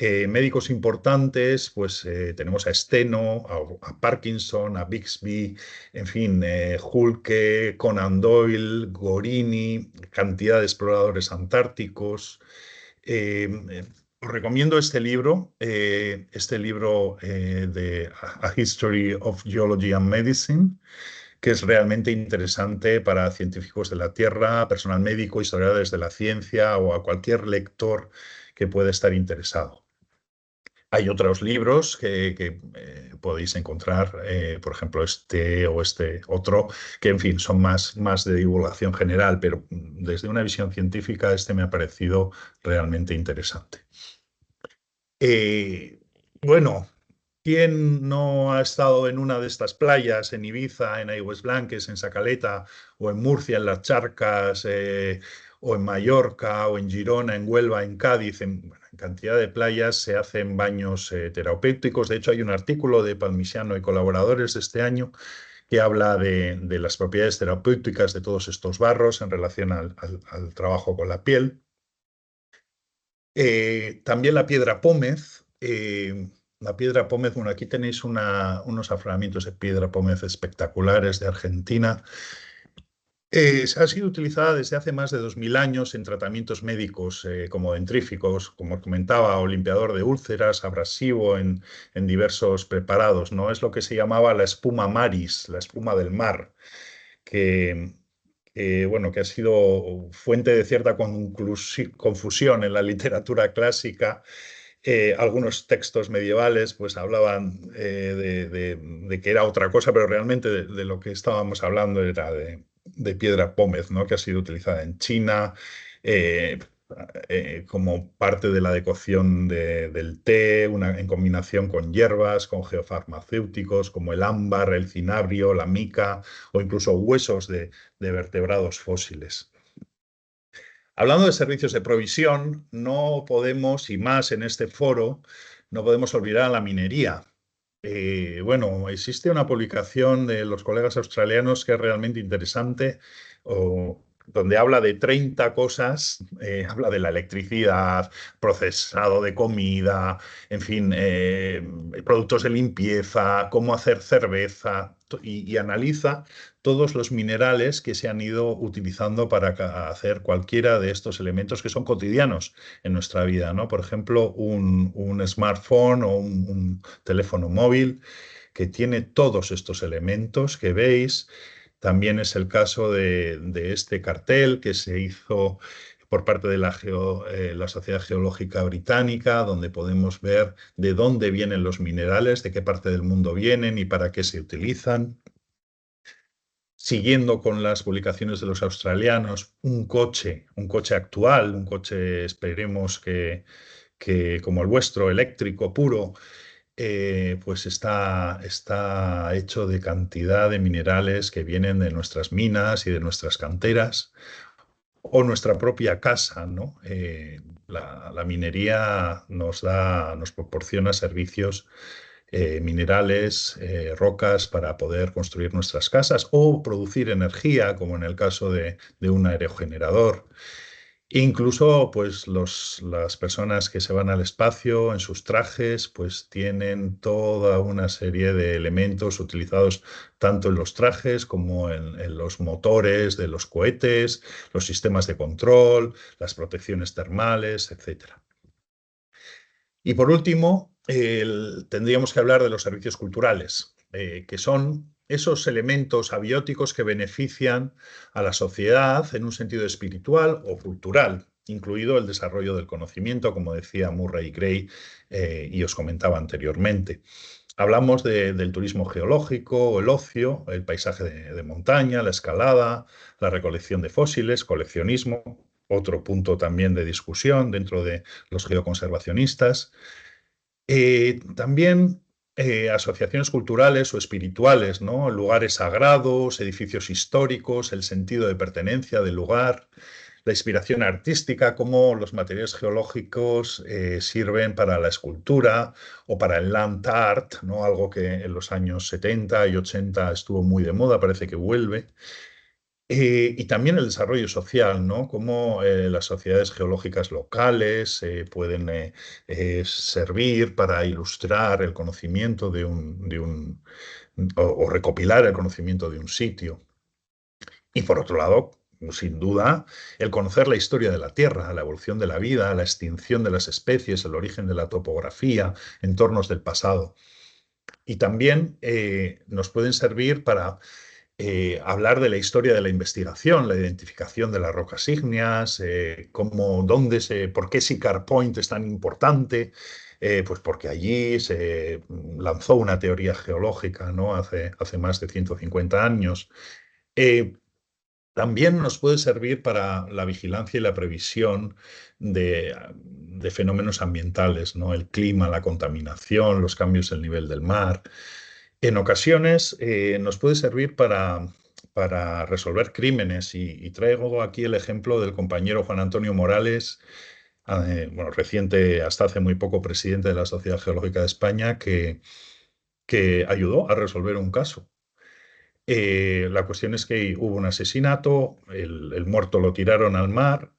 Médicos importantes, pues tenemos a Steno, a Parkinson, a Bixby, en fin, Hulke, Conan Doyle, Gorini, cantidad de exploradores antárticos. Os recomiendo este libro de A History of Geology and Medicine, que es realmente interesante para científicos de la Tierra, personal médico, historiadores de la ciencia o a cualquier lector que pueda estar interesado. Hay otros libros que podéis encontrar, por ejemplo, este o este otro, que en fin son más de divulgación general, pero desde una visión científica este me ha parecido realmente interesante. Eh, bueno, ¿quién no ha estado en una de estas playas, en Ibiza, en Aigües Blanques, en Sacaleta, o en Murcia, en Las Charcas, o en Mallorca, o en Girona, en Huelva, en Cádiz? Bueno, en cantidad de playas se hacen baños terapéuticos. De hecho, hay un artículo de Palmisiano y colaboradores de este año que habla de las propiedades terapéuticas de todos estos barros en relación al trabajo con la piel. También la piedra pómez. La piedra pómez, bueno, aquí tenéis unos afloramientos de piedra pómez espectaculares de Argentina. Ha sido utilizada desde hace más de 2000 años en tratamientos médicos como dentríficos, como os comentaba, o limpiador de úlceras, abrasivo en diversos preparados, ¿no? Es lo que se llamaba la espuma maris, la espuma del mar, que, bueno, que ha sido fuente de cierta confusión en la literatura clásica. Algunos textos medievales pues hablaban de que era otra cosa, pero realmente de lo que estábamos hablando era de piedra pómez, ¿no? Que ha sido utilizada en China eh, como parte de la decocción del té, en combinación con hierbas, con geofarmacéuticos como el ámbar, el cinabrio, la mica o incluso huesos de vertebrados fósiles. Hablando de servicios de provisión, no podemos, y más en este foro, no podemos olvidar a la minería. Bueno, existe una publicación de los colegas australianos que es realmente interesante, donde habla de 30 cosas, habla de la electricidad, procesado de comida, en fin, productos de limpieza, cómo hacer cerveza, y analiza todos los minerales que se han ido utilizando para hacer cualquiera de estos elementos que son cotidianos en nuestra vida, ¿no? Por ejemplo, un smartphone o un teléfono móvil que tiene todos estos elementos que veis. También es el caso de este cartel que se hizo por parte de la Sociedad Geológica Británica, donde podemos ver de dónde vienen los minerales, de qué parte del mundo vienen y para qué se utilizan. Siguiendo con las publicaciones de los australianos, un coche actual, un coche esperemos que como el vuestro, eléctrico, puro, pues está hecho de cantidad de minerales que vienen de nuestras minas y de nuestras canteras o nuestra propia casa, ¿no? La minería nos proporciona servicios minerales, rocas para poder construir nuestras casas o producir energía, como en el caso de un aerogenerador. Incluso, pues, las personas que se van al espacio en sus trajes, pues tienen toda una serie de elementos utilizados tanto en los trajes como en los motores de los cohetes, los sistemas de control, las protecciones termales, etcétera. Y por último, tendríamos que hablar de los servicios culturales, que son esos elementos abióticos que benefician a la sociedad en un sentido espiritual o cultural, incluido el desarrollo del conocimiento, como decía Murray Gray y os comentaba anteriormente. Hablamos del turismo geológico, el ocio, el paisaje de montaña, la escalada, la recolección de fósiles, coleccionismo, otro punto también de discusión dentro de los geoconservacionistas. También asociaciones culturales o espirituales, ¿no? Lugares sagrados, edificios históricos, el sentido de pertenencia del lugar, la inspiración artística, cómo los materiales geológicos sirven para la escultura o para el land art, ¿no? Algo que en los años 70 y 80 estuvo muy de moda, parece que vuelve. Y también el desarrollo social, ¿no? Cómo las sociedades geológicas locales pueden servir para ilustrar el conocimiento o recopilar el conocimiento de un sitio. Y por otro lado, sin duda, el conocer la historia de la Tierra, la evolución de la vida, la extinción de las especies, el origen de la topografía, entornos del pasado. Y también nos pueden servir para hablar de la historia de la investigación, la identificación de las rocas ígneas, por qué Siccar Point es tan importante, pues porque allí se lanzó una teoría geológica, ¿no? Hace más de 150 años. Eh, También nos puede servir para la vigilancia y la previsión de fenómenos ambientales, ¿no? El clima, la contaminación, los cambios del nivel del mar. En ocasiones nos puede servir para resolver crímenes y traigo aquí el ejemplo del compañero Juan Antonio Morales, bueno, reciente, hasta hace muy poco presidente de la Sociedad Geológica de España, que ayudó a resolver un caso. La cuestión es que hubo un asesinato, el muerto lo tiraron al mar,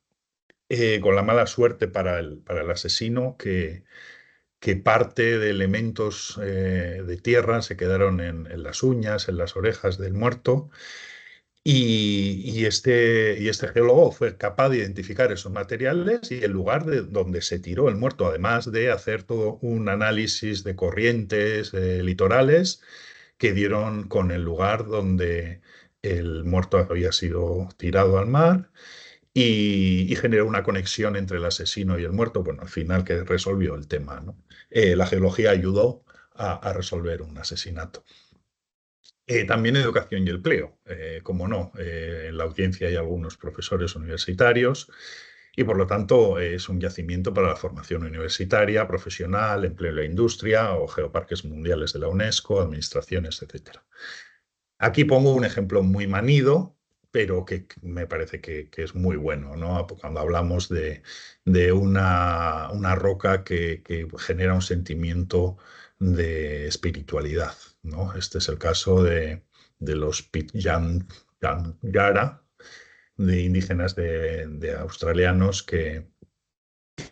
con la mala suerte para el asesino que parte de elementos de tierra se quedaron en las uñas, en las orejas del muerto, y este geólogo fue capaz de identificar esos materiales y el lugar de donde se tiró el muerto, además de hacer todo un análisis de corrientes litorales que dieron con el lugar donde el muerto había sido tirado al mar y generó una conexión entre el asesino y el muerto, bueno, al final que resolvió el tema, ¿no? La geología ayudó a resolver un asesinato. También educación y empleo, como no, en la audiencia hay algunos profesores universitarios y por lo tanto es un yacimiento para la formación universitaria, profesional, empleo en la industria o geoparques mundiales de la UNESCO, administraciones, etcétera. Aquí pongo un ejemplo muy manido, pero que me parece que es muy bueno, ¿no? Cuando hablamos de una roca que genera un sentimiento de espiritualidad, ¿no? Este es el caso de los Pitjantjara, de indígenas de australianos que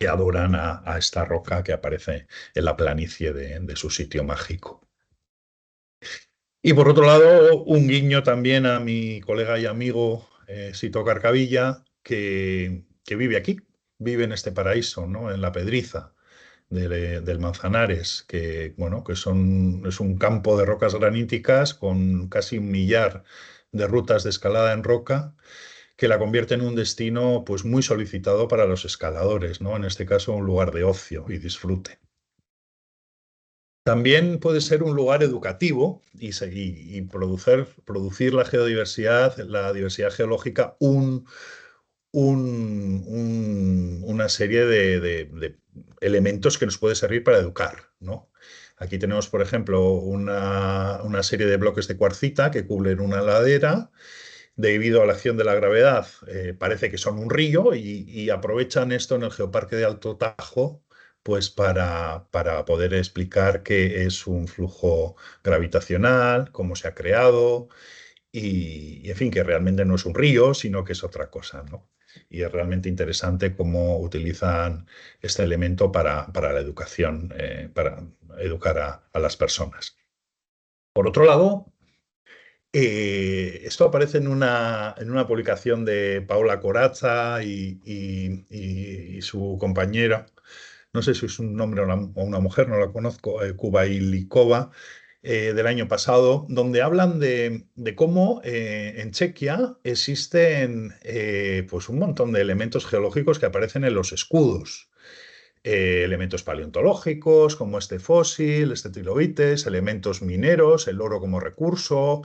adoran a esta roca que aparece en la planicie de su sitio mágico. Y por otro lado, un guiño también a mi colega y amigo Sito Carcavilla, que vive aquí, vive en este paraíso, ¿no? En la Pedriza del Manzanares, que, bueno, es un campo de rocas graníticas con casi 1 millar de rutas de escalada en roca, que la convierte en un destino pues, muy solicitado para los escaladores, ¿no? En este caso, un lugar de ocio y disfrute. También puede ser un lugar educativo y producir la diversidad geológica, una serie de elementos que nos puede servir para educar, ¿no? Aquí tenemos, por ejemplo, una serie de bloques de cuarcita que cubren una ladera. Debido a la acción de la gravedad, parece que son un río y aprovechan esto en el Geoparque de Alto Tajo, pues para poder explicar qué es un flujo gravitacional, cómo se ha creado en fin, que realmente no es un río, sino que es otra cosa, ¿no? Y es realmente interesante cómo utilizan este elemento para la educación, para educar a las personas. Por otro lado, esto aparece en una publicación de Paola Corazza y su compañera, no sé si es un hombre o una mujer, no la conozco, Kubailikova, del año pasado, donde hablan de cómo en Chequia existen pues un montón de elementos geológicos que aparecen en los escudos. Elementos paleontológicos como este fósil, este trilobites, elementos mineros, el oro como recurso,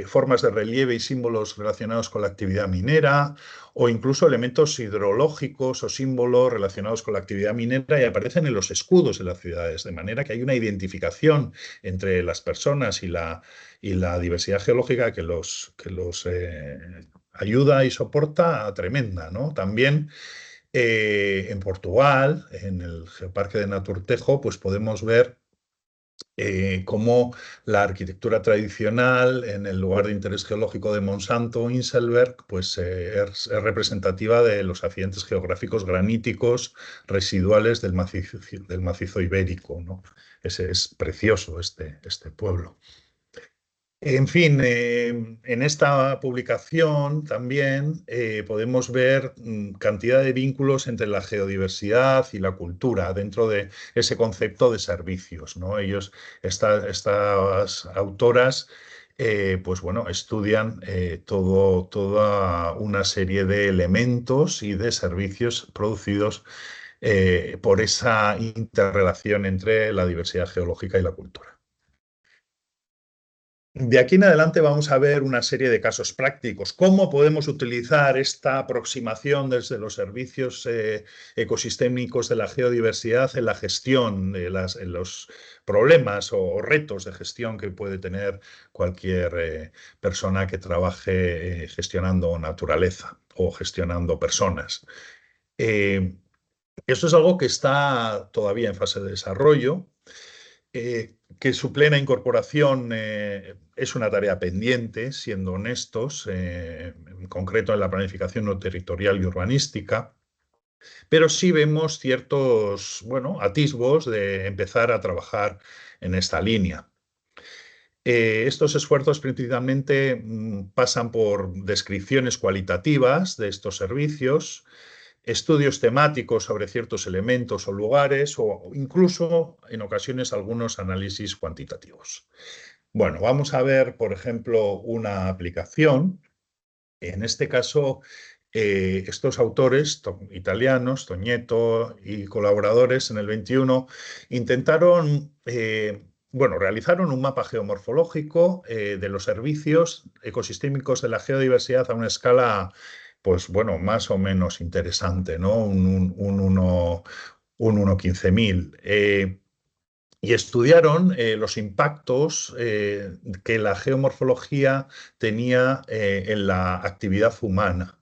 formas de relieve y símbolos relacionados con la actividad minera, o incluso elementos hidrológicos o símbolos relacionados con la actividad minera y aparecen en los escudos de las ciudades, de manera que hay una identificación entre las personas y la diversidad geológica que los ayuda y soporta tremenda, ¿no? También en Portugal, en el Geoparque de Naturtejo, pues podemos ver cómo la arquitectura tradicional en el lugar de interés geológico de Monsanto, Inselberg, pues es representativa de los accidentes geográficos graníticos residuales del macizo ibérico, ¿no? Es precioso este pueblo. En fin, en esta publicación también podemos ver cantidad de vínculos entre la geodiversidad y la cultura dentro de ese concepto de servicios, ¿no? Estas autoras, pues bueno, estudian toda una serie de elementos y de servicios producidos por esa interrelación entre la diversidad geológica y la cultura. De aquí en adelante vamos a ver una serie de casos prácticos. ¿Cómo podemos utilizar esta aproximación desde los servicios ecosistémicos de la geodiversidad en la gestión, en los problemas o retos de gestión que puede tener cualquier persona que trabaje gestionando naturaleza o gestionando personas? Eh, Esto es algo que está todavía en fase de desarrollo, que su plena incorporación es una tarea pendiente, siendo honestos, en concreto en la planificación no territorial y urbanística, pero sí vemos ciertos, bueno, atisbos de empezar a trabajar en esta línea. Estos esfuerzos principalmente pasan por descripciones cualitativas de estos servicios, estudios temáticos sobre ciertos elementos o lugares o incluso en ocasiones algunos análisis cuantitativos. Bueno, vamos a ver, por ejemplo, una aplicación. En este caso, estos autores italianos, Toñeto y colaboradores en el 21, intentaron, bueno, realizaron un mapa geomorfológico de los servicios ecosistémicos de la geodiversidad a una escala, pues bueno, más o menos interesante, ¿no? Un 1,15.000. Y estudiaron los impactos que la geomorfología tenía en la actividad humana,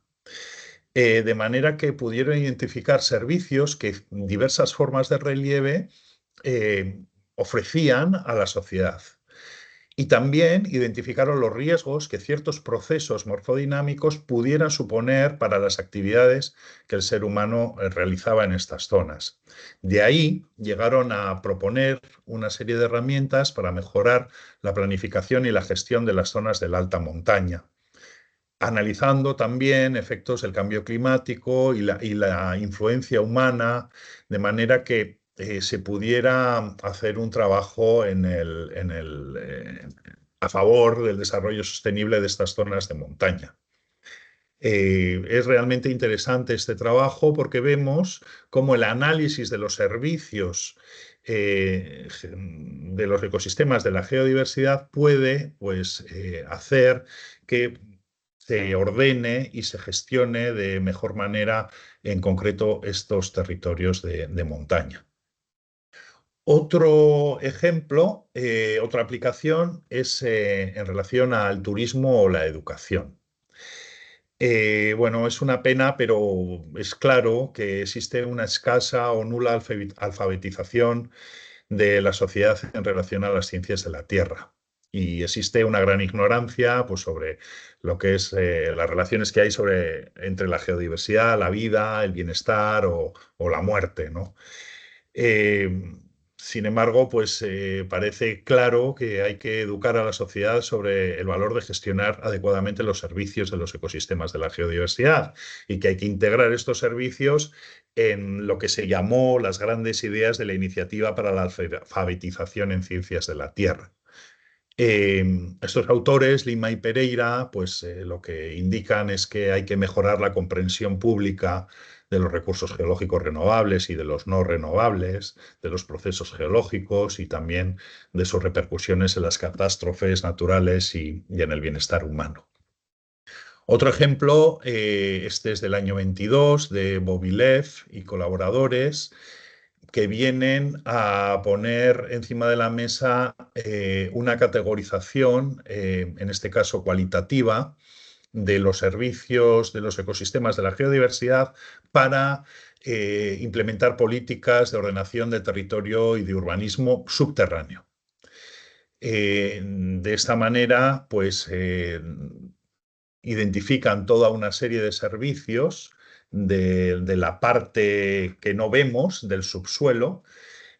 de manera que pudieron identificar servicios que diversas formas de relieve eh, ofrecían a la sociedad. Y también identificaron los riesgos que ciertos procesos morfodinámicos pudieran suponer para las actividades que el ser humano realizaba en estas zonas. De ahí llegaron a proponer una serie de herramientas para mejorar la planificación y la gestión de las zonas de la alta montaña, analizando también efectos del cambio climático y la influencia humana, de manera que se pudiera hacer un trabajo a favor del desarrollo sostenible de estas zonas de montaña. Es realmente interesante este trabajo porque vemos cómo el análisis de los servicios de los ecosistemas de la geodiversidad puede, pues, hacer que se ordene y se gestione de mejor manera, en concreto, estos territorios de montaña. Otro ejemplo, otra aplicación es en relación al turismo o la educación. Bueno, es una pena, pero es claro que existe una escasa o nula alfabetización de la sociedad en relación a las ciencias de la Tierra. Y existe una gran ignorancia, pues, sobre lo que es las relaciones que hay entre la geodiversidad, la vida, el bienestar o la muerte, ¿no? Eh, Sin embargo, pues parece claro que hay que educar a la sociedad sobre el valor de gestionar adecuadamente los servicios de los ecosistemas de la geodiversidad y que hay que integrar estos servicios en lo que se llamó las grandes ideas de la Iniciativa para la Alfabetización en Ciencias de la Tierra. Estos autores, Lima y Pereira, pues lo que indican es que hay que mejorar la comprensión pública de los recursos geológicos renovables y de los no renovables, de los procesos geológicos y también de sus repercusiones en las catástrofes naturales y en el bienestar humano. Otro ejemplo, este es del año 22, de Bobilev y colaboradores, que vienen a poner encima de la mesa una categorización, en este caso cualitativa, de los servicios de los ecosistemas de la geodiversidad para implementar políticas de ordenación de territorio y de urbanismo subterráneo. De esta manera, pues identifican toda una serie de servicios de la parte que no vemos del subsuelo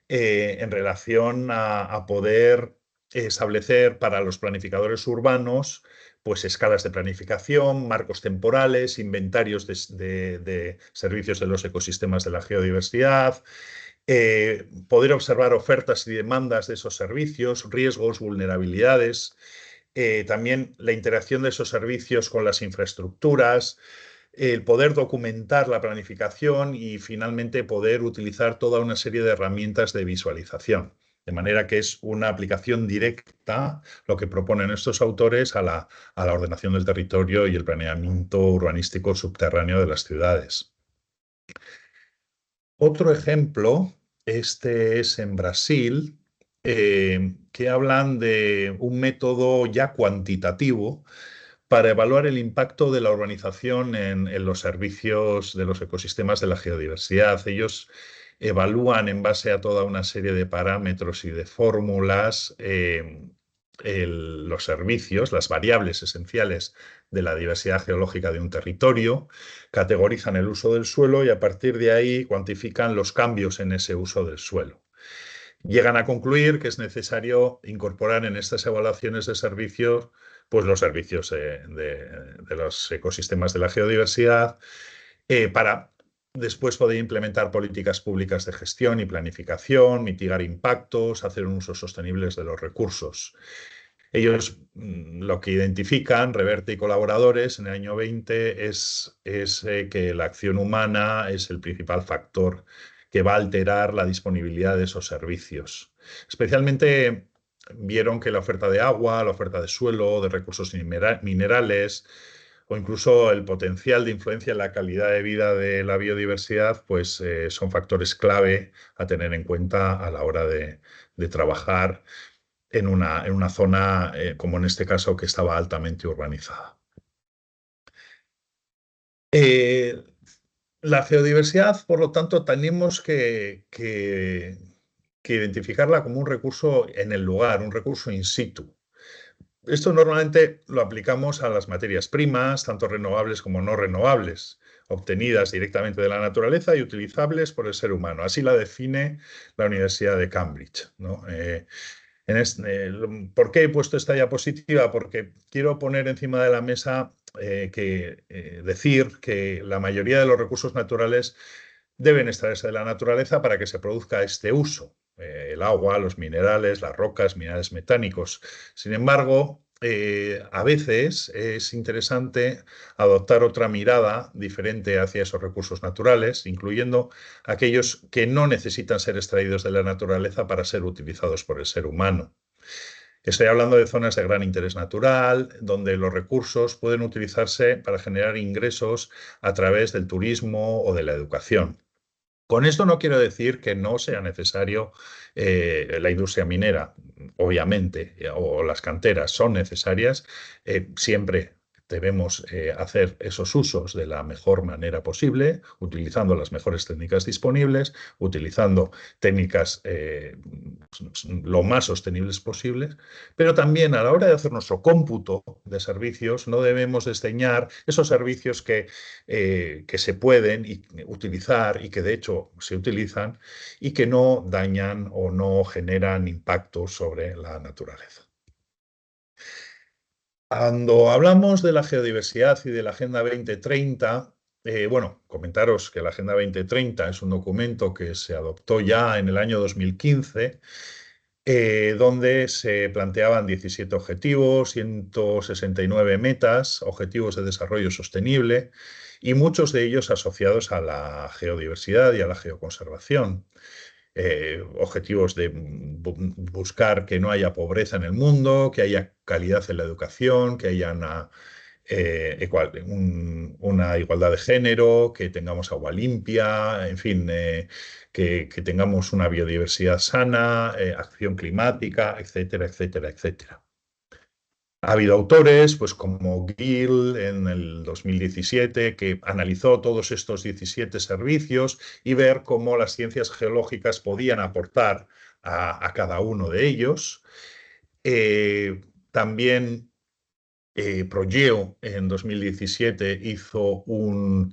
en relación a poder establecer para los planificadores urbanos pues escalas de planificación, marcos temporales, inventarios de servicios de los ecosistemas de la geodiversidad, poder observar ofertas y demandas de esos servicios, riesgos, vulnerabilidades, también la interacción de esos servicios con las infraestructuras, el poder documentar la planificación y finalmente poder utilizar toda una serie de herramientas de visualización. De manera que es una aplicación directa lo que proponen estos autores a la ordenación del territorio y el planeamiento urbanístico subterráneo de las ciudades. Otro ejemplo, este es en Brasil, que hablan de un método ya cuantitativo para evaluar el impacto de la urbanización en los servicios de los ecosistemas de la geodiversidad. Ellos evalúan en base a toda una serie de parámetros y de fórmulas los servicios, las variables esenciales de la diversidad geológica de un territorio, categorizan el uso del suelo y a partir de ahí cuantifican los cambios en ese uso del suelo. Llegan a concluir que es necesario incorporar en estas evaluaciones de servicios pues los servicios de los ecosistemas de la geodiversidad para después poder implementar políticas públicas de gestión y planificación, mitigar impactos, hacer un uso sostenible de los recursos. Ellos lo que identifican, Reverte y colaboradores, en el año 20 es que la acción humana es el principal factor que va a alterar la disponibilidad de esos servicios. Especialmente vieron que la oferta de agua, la oferta de suelo, de recursos minerales o incluso el potencial de influencia en la calidad de vida de la biodiversidad, pues son factores clave a tener en cuenta a la hora de trabajar en una zona, como en este caso, que estaba altamente urbanizada. Eh, la geodiversidad, por lo tanto, tenemos que identificarla como un recurso en el lugar, un recurso in situ. Esto normalmente lo aplicamos a las materias primas, tanto renovables como no renovables, obtenidas directamente de la naturaleza y utilizables por el ser humano. Así la define la Universidad de Cambridge, ¿no? ¿Por qué he puesto esta diapositiva? Porque quiero poner encima de la mesa decir que la mayoría de los recursos naturales deben extraerse de la naturaleza para que se produzca este uso. El agua, los minerales, las rocas, minerales metánicos. Sin embargo, a veces es interesante adoptar otra mirada diferente hacia esos recursos naturales, incluyendo aquellos que no necesitan ser extraídos de la naturaleza para ser utilizados por el ser humano. Estoy hablando de zonas de gran interés natural, donde los recursos pueden utilizarse para generar ingresos a través del turismo o de la educación. Con esto no quiero decir que no sea necesario la industria minera, obviamente, o las canteras son necesarias. Siempre debemos hacer esos usos de la mejor manera posible, utilizando las mejores técnicas disponibles, utilizando técnicas lo más sostenibles posibles, pero también a la hora de hacer nuestro cómputo de servicios no debemos desdeñar esos servicios que se pueden utilizar y que de hecho se utilizan y que no dañan o no generan impactos sobre la naturaleza. Cuando hablamos de la geodiversidad y de la Agenda 2030, bueno, comentaros que la Agenda 2030 es un documento que se adoptó ya en el año 2015, donde se planteaban 17 objetivos, 169 metas, objetivos de desarrollo sostenible, y muchos de ellos asociados a la geodiversidad y a la geoconservación. Objetivos de buscar que no haya pobreza en el mundo, que haya calidad en la educación, que haya una igualdad de género, que tengamos agua limpia, en fin, que tengamos una biodiversidad sana, acción climática, etcétera, etcétera, etcétera. Ha habido autores, pues como Gill en el 2017, que analizó todos estos 17 servicios y ver cómo las ciencias geológicas podían aportar a cada uno de ellos. También Progeo en 2017 hizo una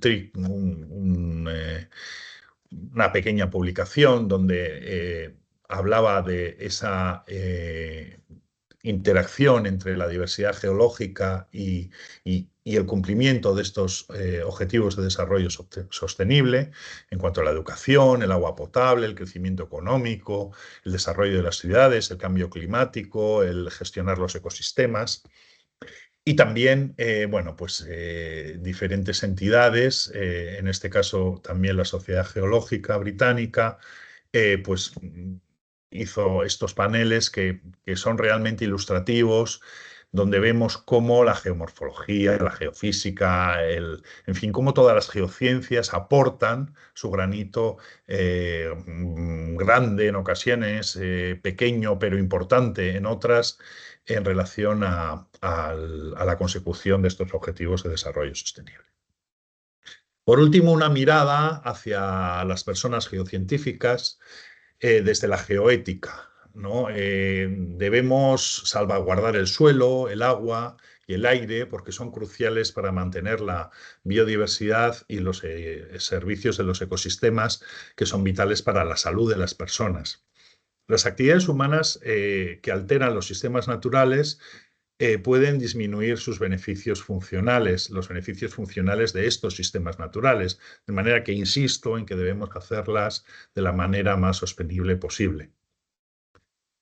pequeña publicación donde hablaba de esa interacción entre la diversidad geológica y el cumplimiento de estos objetivos de desarrollo sostenible en cuanto a la educación, el agua potable, el crecimiento económico, el desarrollo de las ciudades, el cambio climático, el gestionar los ecosistemas. Y también, bueno, pues diferentes entidades, en este caso también la Sociedad Geológica Británica, pues hizo estos paneles que son realmente ilustrativos, donde vemos cómo la geomorfología, la geofísica, en fin, cómo todas las geociencias aportan su granito grande en ocasiones, pequeño pero importante en otras, en relación a la consecución de estos objetivos de desarrollo sostenible. Por último, una mirada hacia las personas geocientíficas desde la geoética, ¿no? Debemos salvaguardar el suelo, el agua y el aire porque son cruciales para mantener la biodiversidad y los servicios de los ecosistemas que son vitales para la salud de las personas. Las actividades humanas que alteran los sistemas naturales pueden disminuir sus beneficios funcionales, los beneficios funcionales de estos sistemas naturales, de manera que insisto en que debemos hacerlas de la manera más sostenible posible.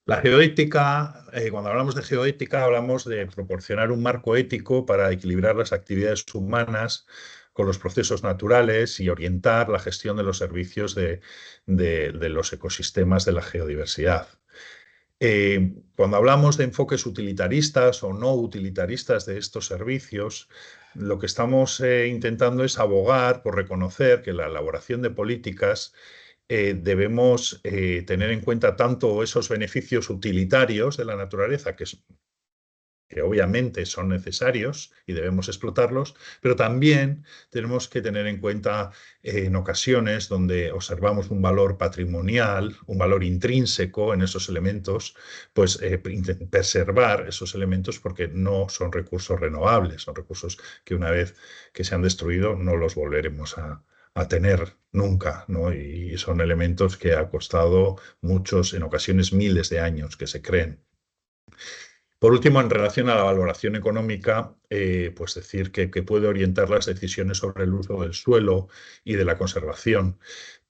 La geoética, cuando hablamos de geoética, hablamos de proporcionar un marco ético para equilibrar las actividades humanas con los procesos naturales y orientar la gestión de los servicios de los ecosistemas de la geodiversidad. Cuando hablamos de enfoques utilitaristas o no utilitaristas de estos servicios, lo que estamos intentando es abogar por reconocer que la elaboración de políticas debemos tener en cuenta tanto esos beneficios utilitarios de la naturaleza, que obviamente son necesarios y debemos explotarlos, pero también tenemos que tener en cuenta en ocasiones donde observamos un valor patrimonial, un valor intrínseco en esos elementos, pues preservar esos elementos porque no son recursos renovables, son recursos que una vez que se han destruido no los volveremos a tener nunca, ¿no? Y son elementos que ha costado muchos, en ocasiones miles de años que se creen. Por último, en relación a la valoración económica, pues decir que puede orientar las decisiones sobre el uso del suelo y de la conservación,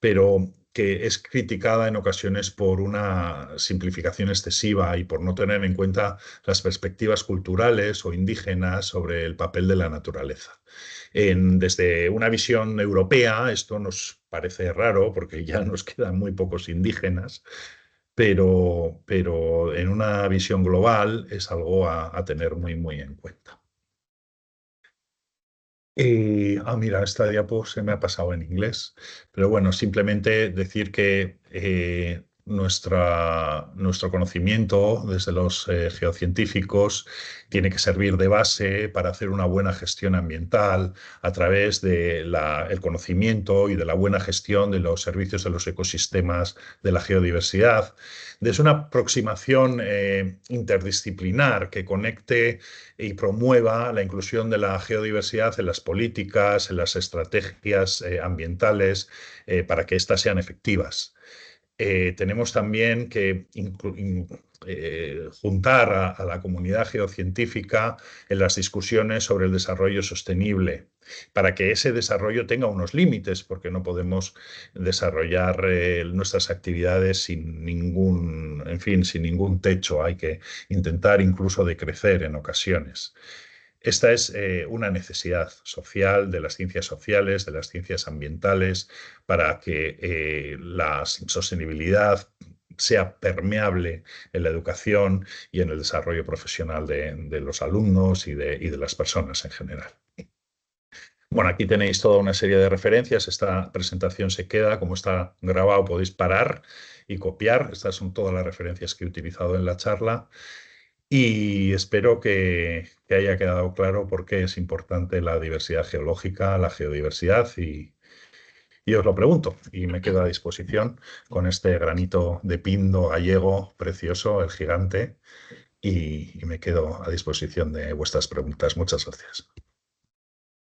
pero que es criticada en ocasiones por una simplificación excesiva y por no tener en cuenta las perspectivas culturales o indígenas sobre el papel de la naturaleza. Desde una visión europea, esto nos parece raro porque ya nos quedan muy pocos indígenas, pero en una visión global es algo a tener muy, muy en cuenta. Mira, esta diapo se me ha pasado en inglés, pero bueno, simplemente decir que nuestro conocimiento desde los geocientíficos tiene que servir de base para hacer una buena gestión ambiental a través del conocimiento y de la buena gestión de los servicios de los ecosistemas de la geodiversidad, desde una aproximación interdisciplinar que conecte y promueva la inclusión de la geodiversidad en las políticas, en las estrategias ambientales, para que éstas sean efectivas. Tenemos también que juntar a la comunidad geocientífica en las discusiones sobre el desarrollo sostenible, para que ese desarrollo tenga unos límites, porque no podemos desarrollar nuestras actividades sin ningún, en fin, sin ningún techo. Hay que intentar incluso decrecer en ocasiones. Esta es una necesidad social de las ciencias sociales, de las ciencias ambientales, para que la sostenibilidad sea permeable en la educación y en el desarrollo profesional de los alumnos y de las personas en general. Bueno, aquí tenéis toda una serie de referencias. Esta presentación se queda, como está grabado, podéis parar y copiar. Estas son todas las referencias que he utilizado en la charla. Y espero que haya quedado claro por qué es importante la diversidad geológica, la geodiversidad, y os lo pregunto. Y me quedo a disposición con este granito de pindo gallego precioso, el gigante, y me quedo a disposición de vuestras preguntas. Muchas gracias.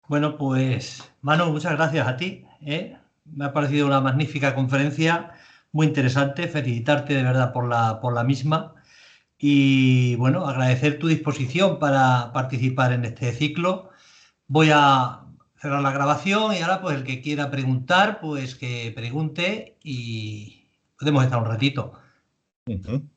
Bueno, pues Manu, muchas gracias a ti, ¿eh? Me ha parecido una magnífica conferencia, muy interesante. Felicitarte de verdad por la misma. Y bueno, agradecer tu disposición para participar en este ciclo. Voy a cerrar la grabación y ahora pues el que quiera preguntar, pues que pregunte y podemos estar un ratito. Uh-huh.